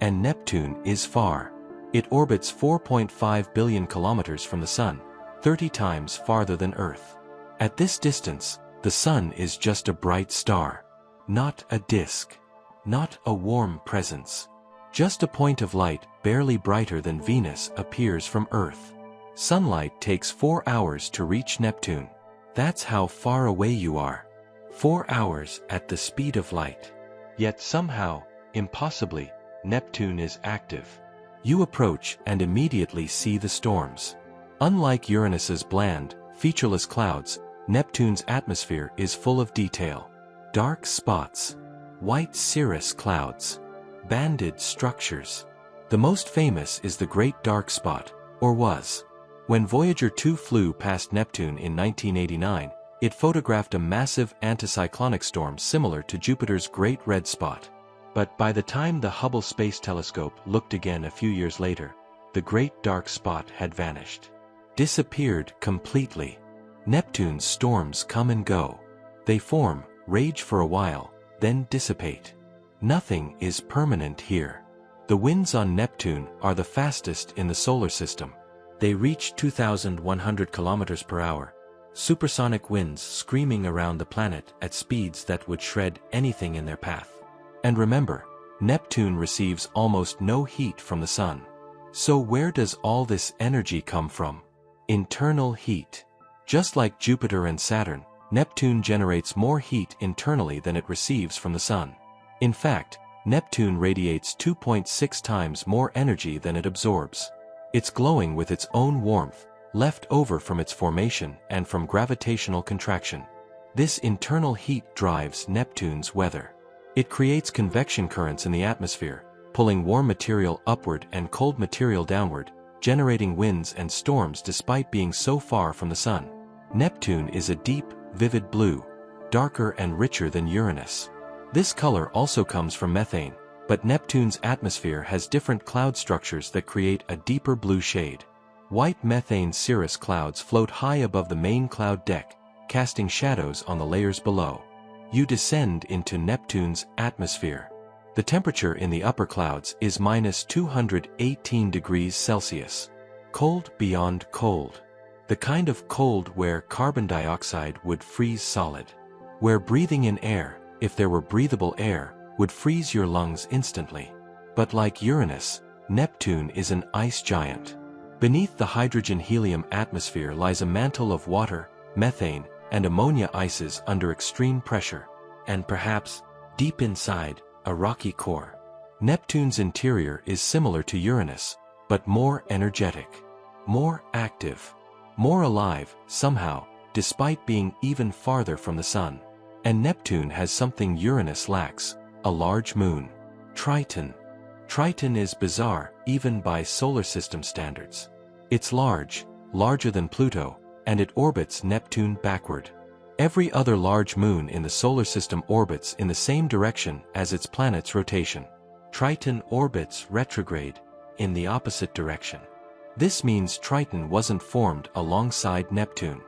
And Neptune is far. It orbits 4.5 billion kilometers from the Sun, 30 times farther than Earth. At this distance, the Sun is just a bright star. Not a disk. Not a warm presence. Just a point of light barely brighter than Venus appears from Earth. Sunlight takes 4 hours to reach Neptune. That's how far away you are. 4 hours at the speed of light. Yet somehow, impossibly, Neptune is active. You approach and immediately see the storms. Unlike Uranus's bland, featureless clouds, Neptune's atmosphere is full of detail. Dark spots. White cirrus clouds. Banded structures. The most famous is the Great Dark Spot, or was. When Voyager 2 flew past Neptune in 1989, it photographed a massive anticyclonic storm similar to Jupiter's Great Red Spot. But by the time the Hubble Space Telescope looked again a few years later, the Great Dark Spot had vanished. Disappeared completely. Neptune's storms come and go. They form, rage for a while, then dissipate. Nothing is permanent here. The winds on Neptune are the fastest in the solar system. They reach 2,100 kilometers per hour. Supersonic winds screaming around the planet at speeds that would shred anything in their path. And remember, Neptune receives almost no heat from the Sun. So where does all this energy come from? Internal heat. Just like Jupiter and Saturn, Neptune generates more heat internally than it receives from the Sun. In fact, Neptune radiates 2.6 times more energy than it absorbs. It's glowing with its own warmth, left over from its formation and from gravitational contraction. This internal heat drives Neptune's weather. It creates convection currents in the atmosphere, pulling warm material upward and cold material downward, generating winds and storms despite being so far from the Sun. Neptune is a deep, vivid blue, darker and richer than Uranus. This color also comes from methane, but Neptune's atmosphere has different cloud structures that create a deeper blue shade. White methane cirrus clouds float high above the main cloud deck, casting shadows on the layers below. You descend into Neptune's atmosphere. The temperature in the upper clouds is minus 218 degrees Celsius. Cold beyond cold. The kind of cold where carbon dioxide would freeze solid. Where breathing in air, if there were breathable air, would freeze your lungs instantly. But like Uranus, Neptune is an ice giant. Beneath the hydrogen-helium atmosphere lies a mantle of water, methane, and ammonia ices under extreme pressure. And perhaps, deep inside, a rocky core. Neptune's interior is similar to Uranus, but more energetic. More active. More alive, somehow, despite being even farther from the Sun. And Neptune has something Uranus lacks, a large moon. Triton. Triton is bizarre, even by solar system standards. It's large, larger than Pluto, and it orbits Neptune backward. Every other large moon in the solar system orbits in the same direction as its planet's rotation. Triton orbits retrograde, in the opposite direction. This means Triton wasn't formed alongside Neptune.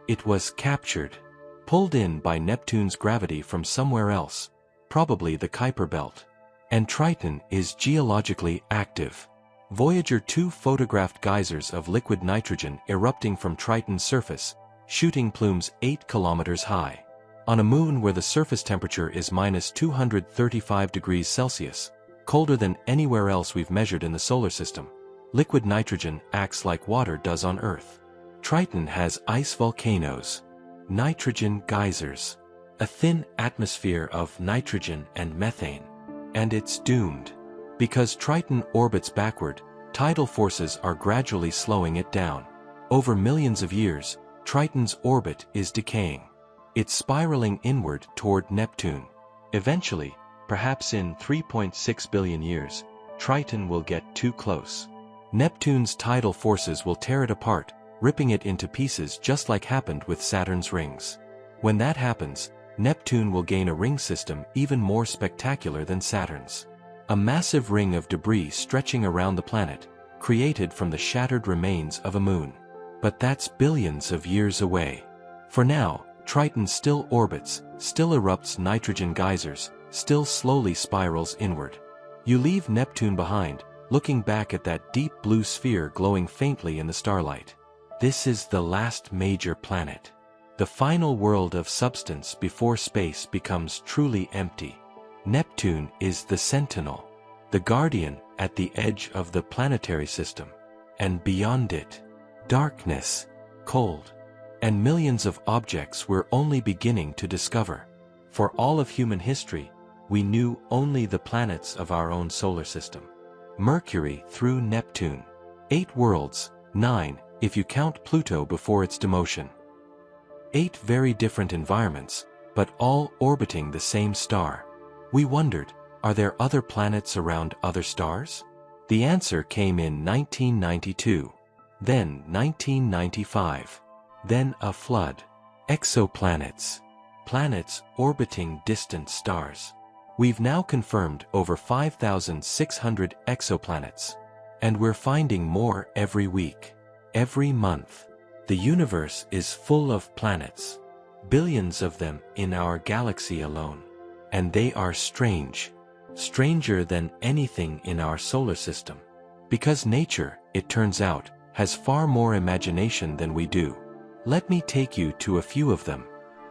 It was captured, pulled in by Neptune's gravity from somewhere else, probably the Kuiper Belt. And Triton is geologically active. Voyager 2 photographed geysers of liquid nitrogen erupting from Triton's surface, shooting plumes 8 kilometers high. On a moon where the surface temperature is minus 235 degrees Celsius, colder than anywhere else we've measured in the solar system, liquid nitrogen acts like water does on Earth. Triton has ice volcanoes, nitrogen geysers, a thin atmosphere of nitrogen and methane. And it's doomed. Because Triton orbits backward, tidal forces are gradually slowing it down. Over millions of years, Triton's orbit is decaying. It's spiraling inward toward Neptune. Eventually, perhaps in 3.6 billion years, Triton will get too close. Neptune's tidal forces will tear it apart, ripping it into pieces just like happened with Saturn's rings. When that happens, Neptune will gain a ring system even more spectacular than Saturn's. A massive ring of debris stretching around the planet, created from the shattered remains of a moon. But that's billions of years away. For now, Triton still orbits, still erupts nitrogen geysers, still slowly spirals inward. You leave Neptune behind, looking back at that deep blue sphere glowing faintly in the starlight. This is the last major planet. The final world of substance before space becomes truly empty. Neptune is the sentinel, the guardian at the edge of the planetary system. And beyond it, darkness, cold, and millions of objects we're only beginning to discover. For all of human history, we knew only the planets of our own solar system. Mercury through Neptune. 8 worlds, 9, if you count Pluto before its demotion. 8 very different environments, but all orbiting the same star. We wondered, are there other planets around other stars? The answer came in 1992. Then 1995. Then a flood. Exoplanets. Planets orbiting distant stars. We've now confirmed over 5,600 exoplanets. And we're finding more every week. Every month. The universe is full of planets. Billions of them in our galaxy alone. And they are strange. Stranger than anything in our solar system. Because nature, it turns out, has far more imagination than we do. Let me take you to a few of them.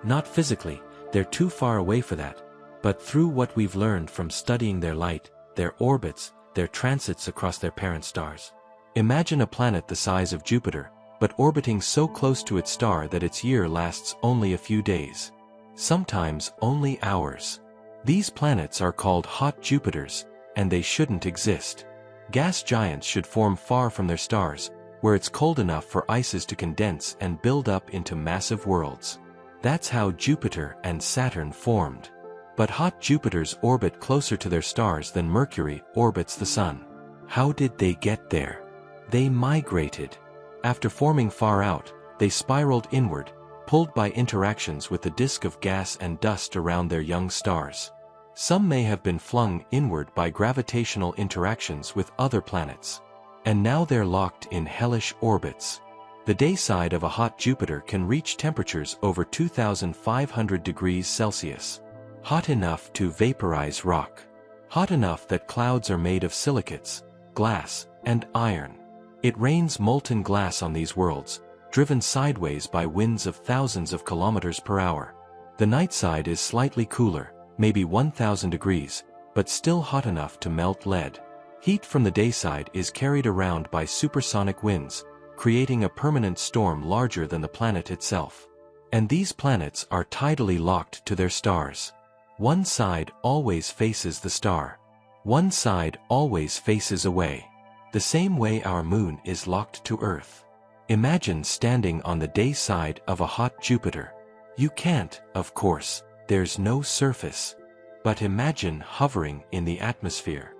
Not physically, they're too far away for that, but through what we've learned from studying their light, their orbits, their transits across their parent stars. Imagine a planet the size of Jupiter, but orbiting so close to its star that its year lasts only a few days. Sometimes only hours. These planets are called hot Jupiters, and they shouldn't exist. Gas giants should form far from their stars, where it's cold enough for ices to condense and build up into massive worlds. That's how Jupiter and Saturn formed. But hot Jupiters orbit closer to their stars than Mercury orbits the Sun. How did they get there? They migrated. After forming far out, they spiraled inward, pulled by interactions with the disk of gas and dust around their young stars. Some may have been flung inward by gravitational interactions with other planets. And now they're locked in hellish orbits. The day side of a hot Jupiter can reach temperatures over 2,500 degrees Celsius. Hot enough to vaporize rock. Hot enough that clouds are made of silicates, glass, and iron. It rains molten glass on these worlds, driven sideways by winds of thousands of kilometers per hour. The night side is slightly cooler, maybe 1,000 degrees, but still hot enough to melt lead. Heat from the day side is carried around by supersonic winds, creating a permanent storm larger than the planet itself. And these planets are tidally locked to their stars. One side always faces the star. One side always faces away. The same way our moon is locked to Earth. Imagine standing on the day side of a hot Jupiter. You can't, of course, there's no surface. But imagine hovering in the atmosphere.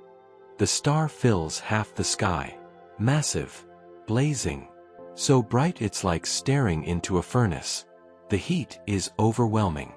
The star fills half the sky. Massive. Blazing. So bright it's like staring into a furnace. The heat is overwhelming.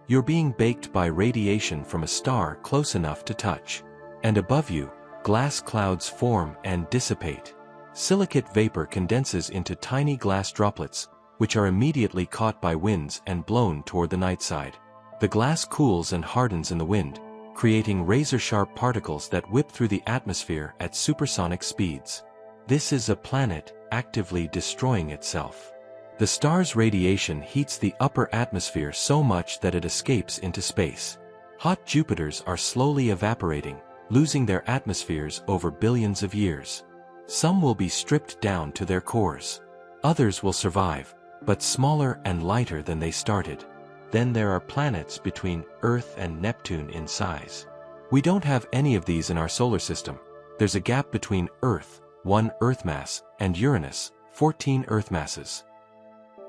You're being baked by radiation from a star close enough to touch. And above you, glass clouds form and dissipate. Silicate vapor condenses into tiny glass droplets, which are immediately caught by winds and blown toward the night side. The glass cools and hardens in the wind, creating razor-sharp particles that whip through the atmosphere at supersonic speeds. This is a planet actively destroying itself. The star's radiation heats the upper atmosphere so much that it escapes into space. Hot Jupiters are slowly evaporating, losing their atmospheres over billions of years. Some will be stripped down to their cores. Others will survive, but smaller and lighter than they started. Then there are planets between Earth and Neptune in size. We don't have any of these in our solar system. There's a gap between Earth, 1 Earth mass, and Uranus, 14 Earth masses.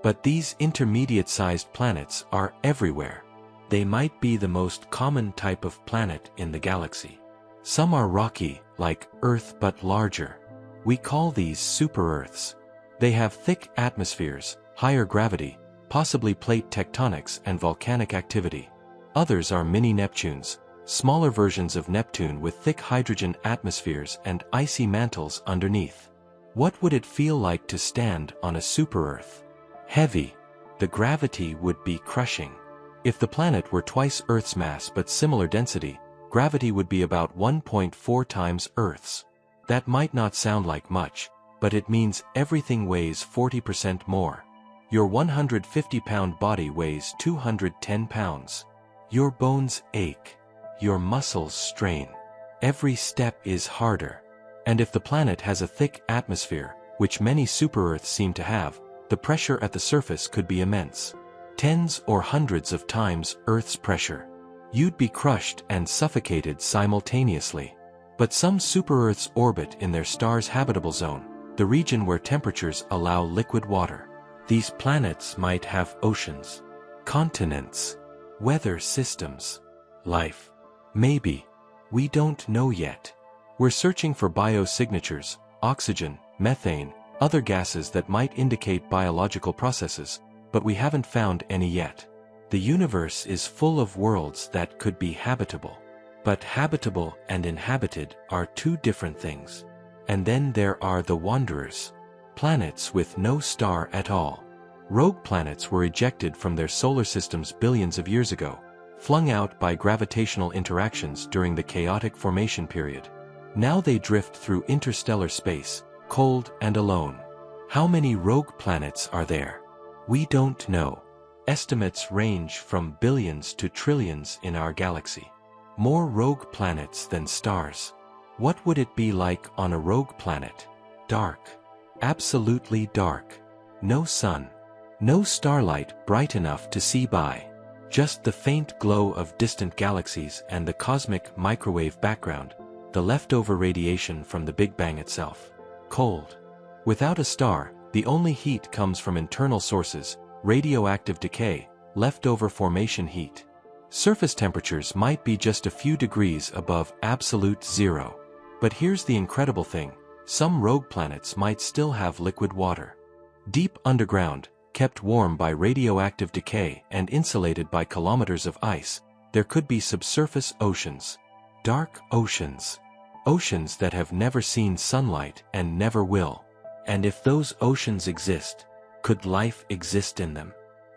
But these intermediate-sized planets are everywhere. They might be the most common type of planet in the galaxy. Some are rocky, like Earth but larger. We call these super-Earths. They have thick atmospheres, higher gravity, possibly plate tectonics and volcanic activity. Others are mini-Neptunes, smaller versions of Neptune with thick hydrogen atmospheres and icy mantles underneath. What would it feel like to stand on a super-Earth? Heavy. The gravity would be crushing. If the planet were twice Earth's mass but similar density, gravity would be about 1.4 times Earth's. That might not sound like much, but it means everything weighs 40% more. Your 150-pound body weighs 210 pounds. Your bones ache. Your muscles strain. Every step is harder. And if the planet has a thick atmosphere, which many super-Earths seem to have, the pressure at the surface could be immense. Tens or hundreds of times Earth's pressure. You'd be crushed and suffocated simultaneously. But some super-Earths orbit in their star's habitable zone, the region where temperatures allow liquid water. These planets might have oceans, continents, weather systems, life. Maybe. We don't know yet. We're searching for biosignatures, oxygen, methane, other gases that might indicate biological processes, but we haven't found any yet. The universe is full of worlds that could be habitable. But habitable and inhabited are two different things. And then there are the wanderers. Planets with no star at all. Rogue planets were ejected from their solar systems billions of years ago, flung out by gravitational interactions during the chaotic formation period. Now they drift through interstellar space, cold and alone. How many rogue planets are there? We don't know. Estimates range from billions to trillions in our galaxy. More rogue planets than stars. What would it be like on a rogue planet? Dark. Absolutely dark. No sun. No starlight bright enough to see by. Just the faint glow of distant galaxies and the cosmic microwave background, the leftover radiation from the Big Bang itself. Cold. Without a star, the only heat comes from internal sources, radioactive decay, leftover formation heat. Surface temperatures might be just a few degrees above absolute zero. But here's the incredible thing, some rogue planets might still have liquid water. Deep underground, kept warm by radioactive decay and insulated by kilometers of ice, there could be subsurface oceans. Dark oceans. Oceans that have never seen sunlight and never will. And if those oceans exist, could life exist in them?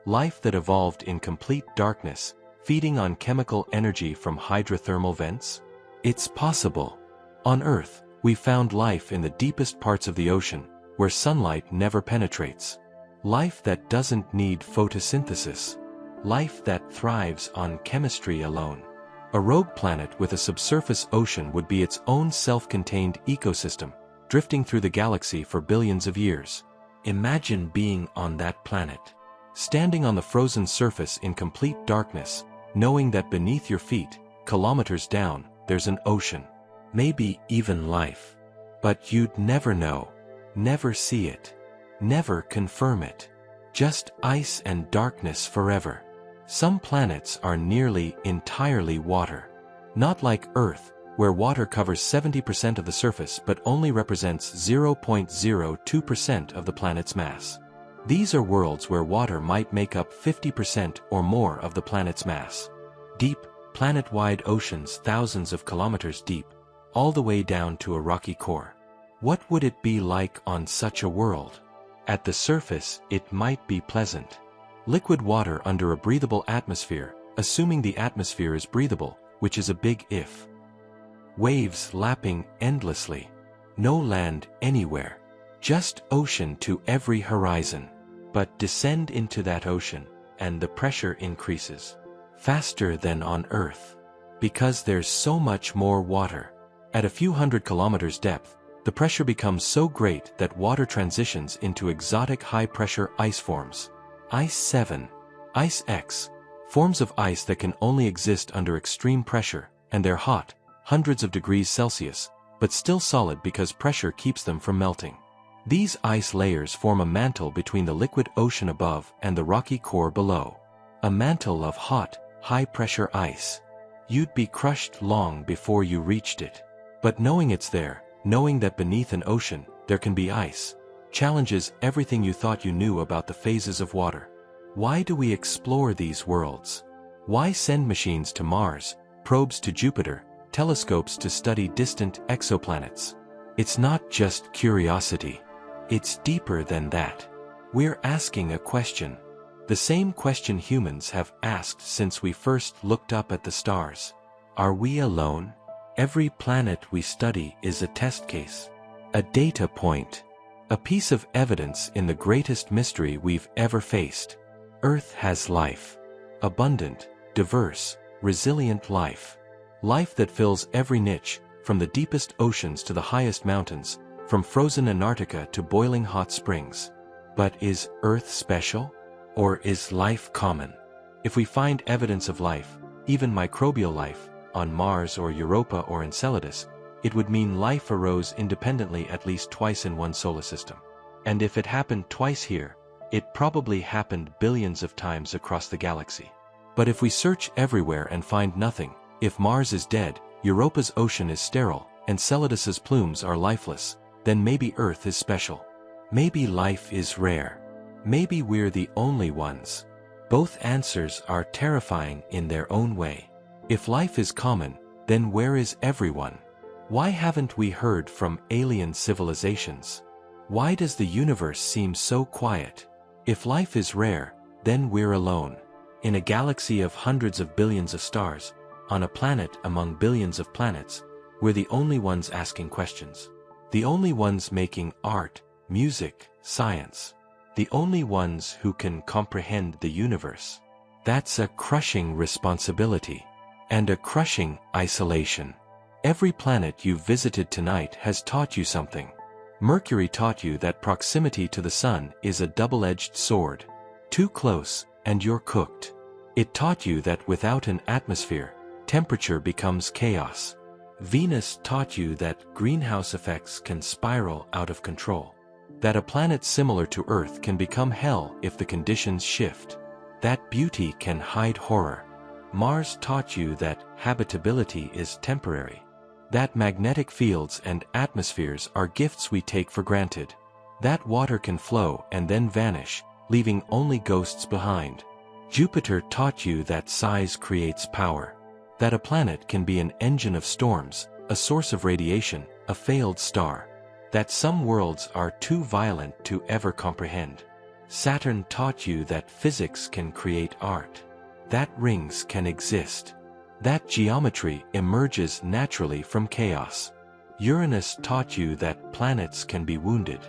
Life that evolved in complete darkness, feeding on chemical energy from hydrothermal vents? It's possible. On Earth, we found life in the deepest parts of the ocean, where sunlight never penetrates. Life that doesn't need photosynthesis. Life that thrives on chemistry alone. A rogue planet with a subsurface ocean would be its own self-contained ecosystem, drifting through the galaxy for billions of years. Imagine being on that planet. Standing on the frozen surface in complete darkness, knowing that beneath your feet, kilometers down, there's an ocean. Maybe even life. But you'd never know. Never see it. Never confirm it. Just ice and darkness forever. Some planets are nearly entirely water. Not like Earth, where water covers 70% of the surface but only represents 0.02% of the planet's mass. These are worlds where water might make up 50% or more of the planet's mass. Deep, planet-wide oceans thousands of kilometers deep, all the way down to a rocky core. What would it be like on such a world? At the surface, it might be pleasant. Liquid water under a breathable atmosphere, assuming the atmosphere is breathable, which is a big if. Waves lapping endlessly. No land anywhere. Just ocean to every horizon. But descend into that ocean, and the pressure increases. Faster than on Earth. Because there's so much more water. At a few hundred kilometers depth, the pressure becomes so great that water transitions into exotic high-pressure ice forms. Ice 7, Ice X, forms of ice that can only exist under extreme pressure, and they're hot, hundreds of degrees Celsius, but still solid because pressure keeps them from melting. These ice layers form a mantle between the liquid ocean above and the rocky core below. A mantle of hot, high-pressure ice. You'd be crushed long before you reached it. But knowing it's there, knowing that beneath an ocean, there can be ice, challenges everything you thought you knew about the phases of water. Why do we explore these worlds? Why send machines to Mars, probes to Jupiter, telescopes to study distant exoplanets? It's not just curiosity. It's deeper than that. We're asking a question. The same question humans have asked since we first looked up at the stars. Are we alone? Every planet we study is a test case. A data point. A piece of evidence in the greatest mystery we've ever faced. Earth has life. Abundant, diverse, resilient life. Life that fills every niche, from the deepest oceans to the highest mountains, from frozen Antarctica to boiling hot springs. But is Earth special? Or is life common? If we find evidence of life, even microbial life, on Mars or Europa or Enceladus, it would mean life arose independently at least twice in one solar system. And if it happened twice here, it probably happened billions of times across the galaxy. But if we search everywhere and find nothing, if Mars is dead, Europa's ocean is sterile, Enceladus's plumes are lifeless, then maybe Earth is special. Maybe life is rare. Maybe we're the only ones. Both answers are terrifying in their own way. If life is common, then where is everyone? Why haven't we heard from alien civilizations? Why does the universe seem so quiet? If life is rare, then we're alone. In a galaxy of hundreds of billions of stars, on a planet among billions of planets, we're the only ones asking questions. The only ones making art, music, science. The only ones who can comprehend the universe. That's a crushing responsibility. And a crushing isolation. Every planet you've visited tonight has taught you something. Mercury taught you that proximity to the sun is a double-edged sword. Too close, and you're cooked. It taught you that without an atmosphere, temperature becomes chaos. Venus taught you that greenhouse effects can spiral out of control. That a planet similar to Earth can become hell if the conditions shift. That beauty can hide horror. Mars taught you that habitability is temporary. That magnetic fields and atmospheres are gifts we take for granted. That water can flow and then vanish, leaving only ghosts behind. Jupiter taught you that size creates power. That a planet can be an engine of storms, a source of radiation, a failed star. That some worlds are too violent to ever comprehend. Saturn taught you that physics can create art. That rings can exist. That geometry emerges naturally from chaos. Uranus taught you that planets can be wounded.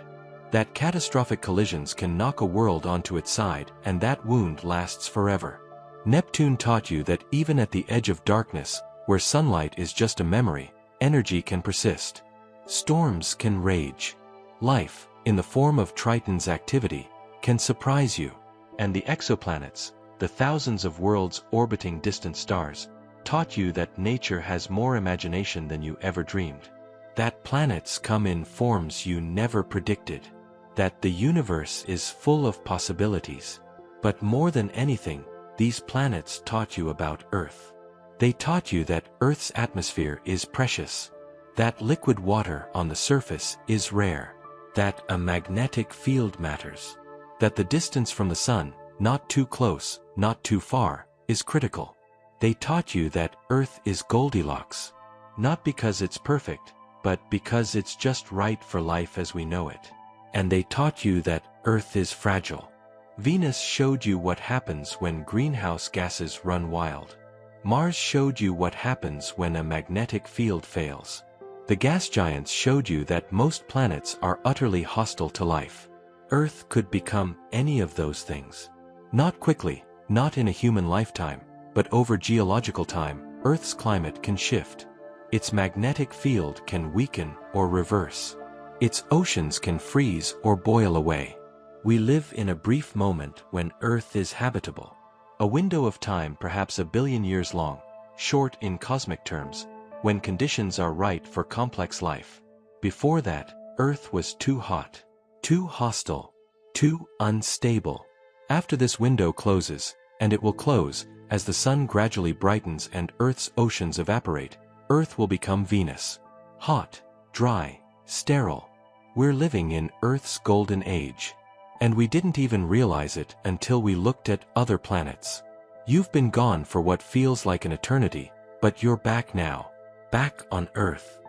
That catastrophic collisions can knock a world onto its side and that wound lasts forever. Neptune taught you that even at the edge of darkness, where sunlight is just a memory, energy can persist. Storms can rage. Life, in the form of Triton's activity, can surprise you. And the exoplanets, the thousands of worlds orbiting distant stars, taught you that nature has more imagination than you ever dreamed. That planets come in forms you never predicted. That the universe is full of possibilities. But more than anything, these planets taught you about Earth. They taught you that Earth's atmosphere is precious. That liquid water on the surface is rare. That a magnetic field matters. That the distance from the sun, not too close, not too far, is critical. They taught you that Earth is Goldilocks. Not because it's perfect, but because it's just right for life as we know it. And they taught you that Earth is fragile. Venus showed you what happens when greenhouse gases run wild. Mars showed you what happens when a magnetic field fails. The gas giants showed you that most planets are utterly hostile to life. Earth could become any of those things. Not quickly, not in a human lifetime, but over geological time, Earth's climate can shift. Its magnetic field can weaken or reverse. Its oceans can freeze or boil away. We live in a brief moment when Earth is habitable. A window of time perhaps 1 billion years long, short in cosmic terms, when conditions are right for complex life. Before that, Earth was too hot. too hostile, too unstable. After this window closes, and it will close, as the sun gradually brightens and Earth's oceans evaporate, Earth will become Venus. Hot, dry, sterile. We're living in Earth's golden age. And we didn't even realize it until we looked at other planets. You've been gone for what feels like an eternity, but you're back now. Back on Earth.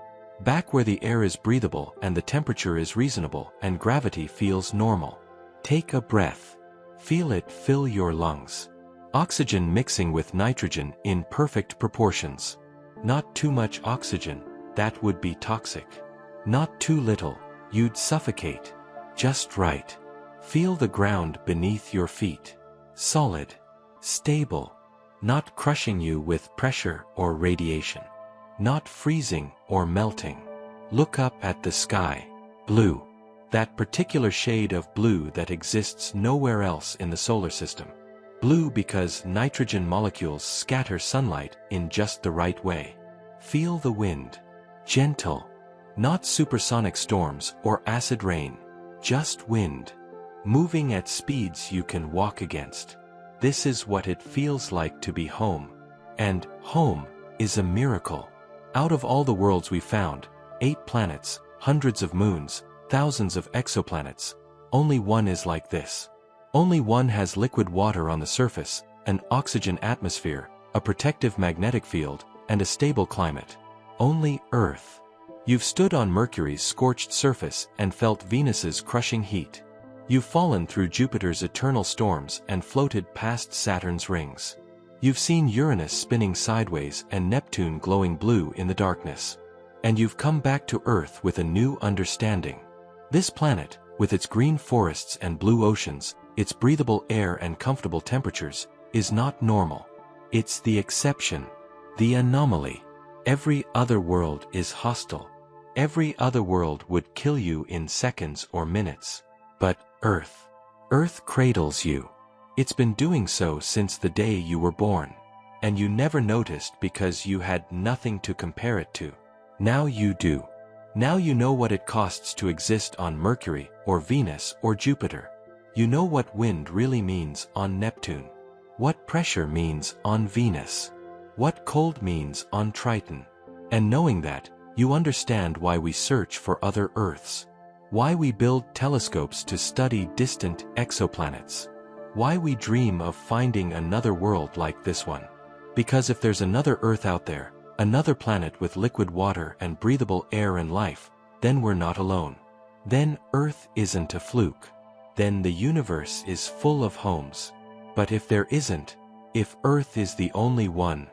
Back where the air is breathable and the temperature is reasonable and gravity feels normal. Take a breath. Feel it fill your lungs. Oxygen mixing with nitrogen in perfect proportions. Not too much oxygen, that would be toxic. Not too little, you'd suffocate. Just right. Feel the ground beneath your feet. Solid. Stable. Not crushing you with pressure or radiation. Not freezing or melting. Look up at the sky. Blue. That particular shade of blue that exists nowhere else in the solar system. Blue because nitrogen molecules scatter sunlight in just the right way. Feel the wind. Gentle. Not supersonic storms or acid rain. Just wind. Moving at speeds you can walk against. This is what it feels like to be home. And home is a miracle. Out of all the worlds we found, 8 planets, hundreds of moons, thousands of exoplanets, only one is like this. Only one has liquid water on the surface, an oxygen atmosphere, a protective magnetic field, and a stable climate. Only Earth. You've stood on Mercury's scorched surface and felt Venus's crushing heat. You've fallen through Jupiter's eternal storms and floated past Saturn's rings. You've seen Uranus spinning sideways and Neptune glowing blue in the darkness. And you've come back to Earth with a new understanding. This planet, with its green forests and blue oceans, its breathable air and comfortable temperatures, is not normal. It's the exception, the anomaly. Every other world is hostile. Every other world would kill you in seconds or minutes. But Earth cradles you. It's been doing so since the day you were born. And you never noticed because you had nothing to compare it to. Now you do. Now you know what it costs to exist on Mercury or Venus or Jupiter. You know what wind really means on Neptune. What pressure means on Venus. What cold means on Triton. And knowing that, you understand why we search for other Earths. Why we build telescopes to study distant exoplanets. Why we dream of finding another world like this one. Because if there's another Earth out there, another planet with liquid water and breathable air and life, then we're not alone. Then Earth isn't a fluke. Then the universe is full of homes. But if there isn't, if Earth is the only one,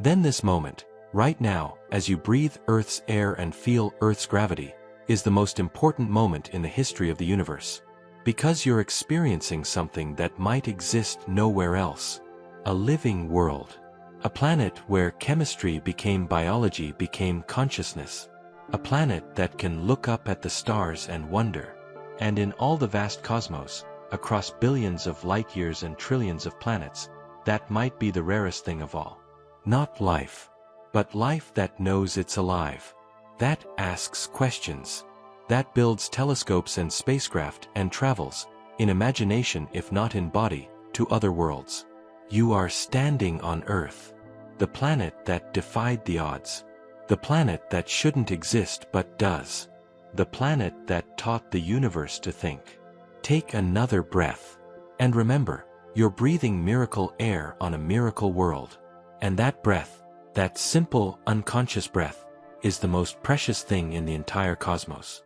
then this moment, right now, as you breathe Earth's air and feel Earth's gravity, is the most important moment in the history of the universe. Because you're experiencing something that might exist nowhere else. A living world. A planet where chemistry became biology became consciousness. A planet that can look up at the stars and wonder. And in all the vast cosmos, across billions of light years and trillions of planets, that might be the rarest thing of all. Not life. But life that knows it's alive. That asks questions. That builds telescopes and spacecraft and travels, in imagination if not in body, to other worlds. You are standing on Earth. The planet that defied the odds. The planet that shouldn't exist but does. The planet that taught the universe to think. Take another breath. And remember, you're breathing miracle air on a miracle world. And that breath, that simple, unconscious breath, is the most precious thing in the entire cosmos.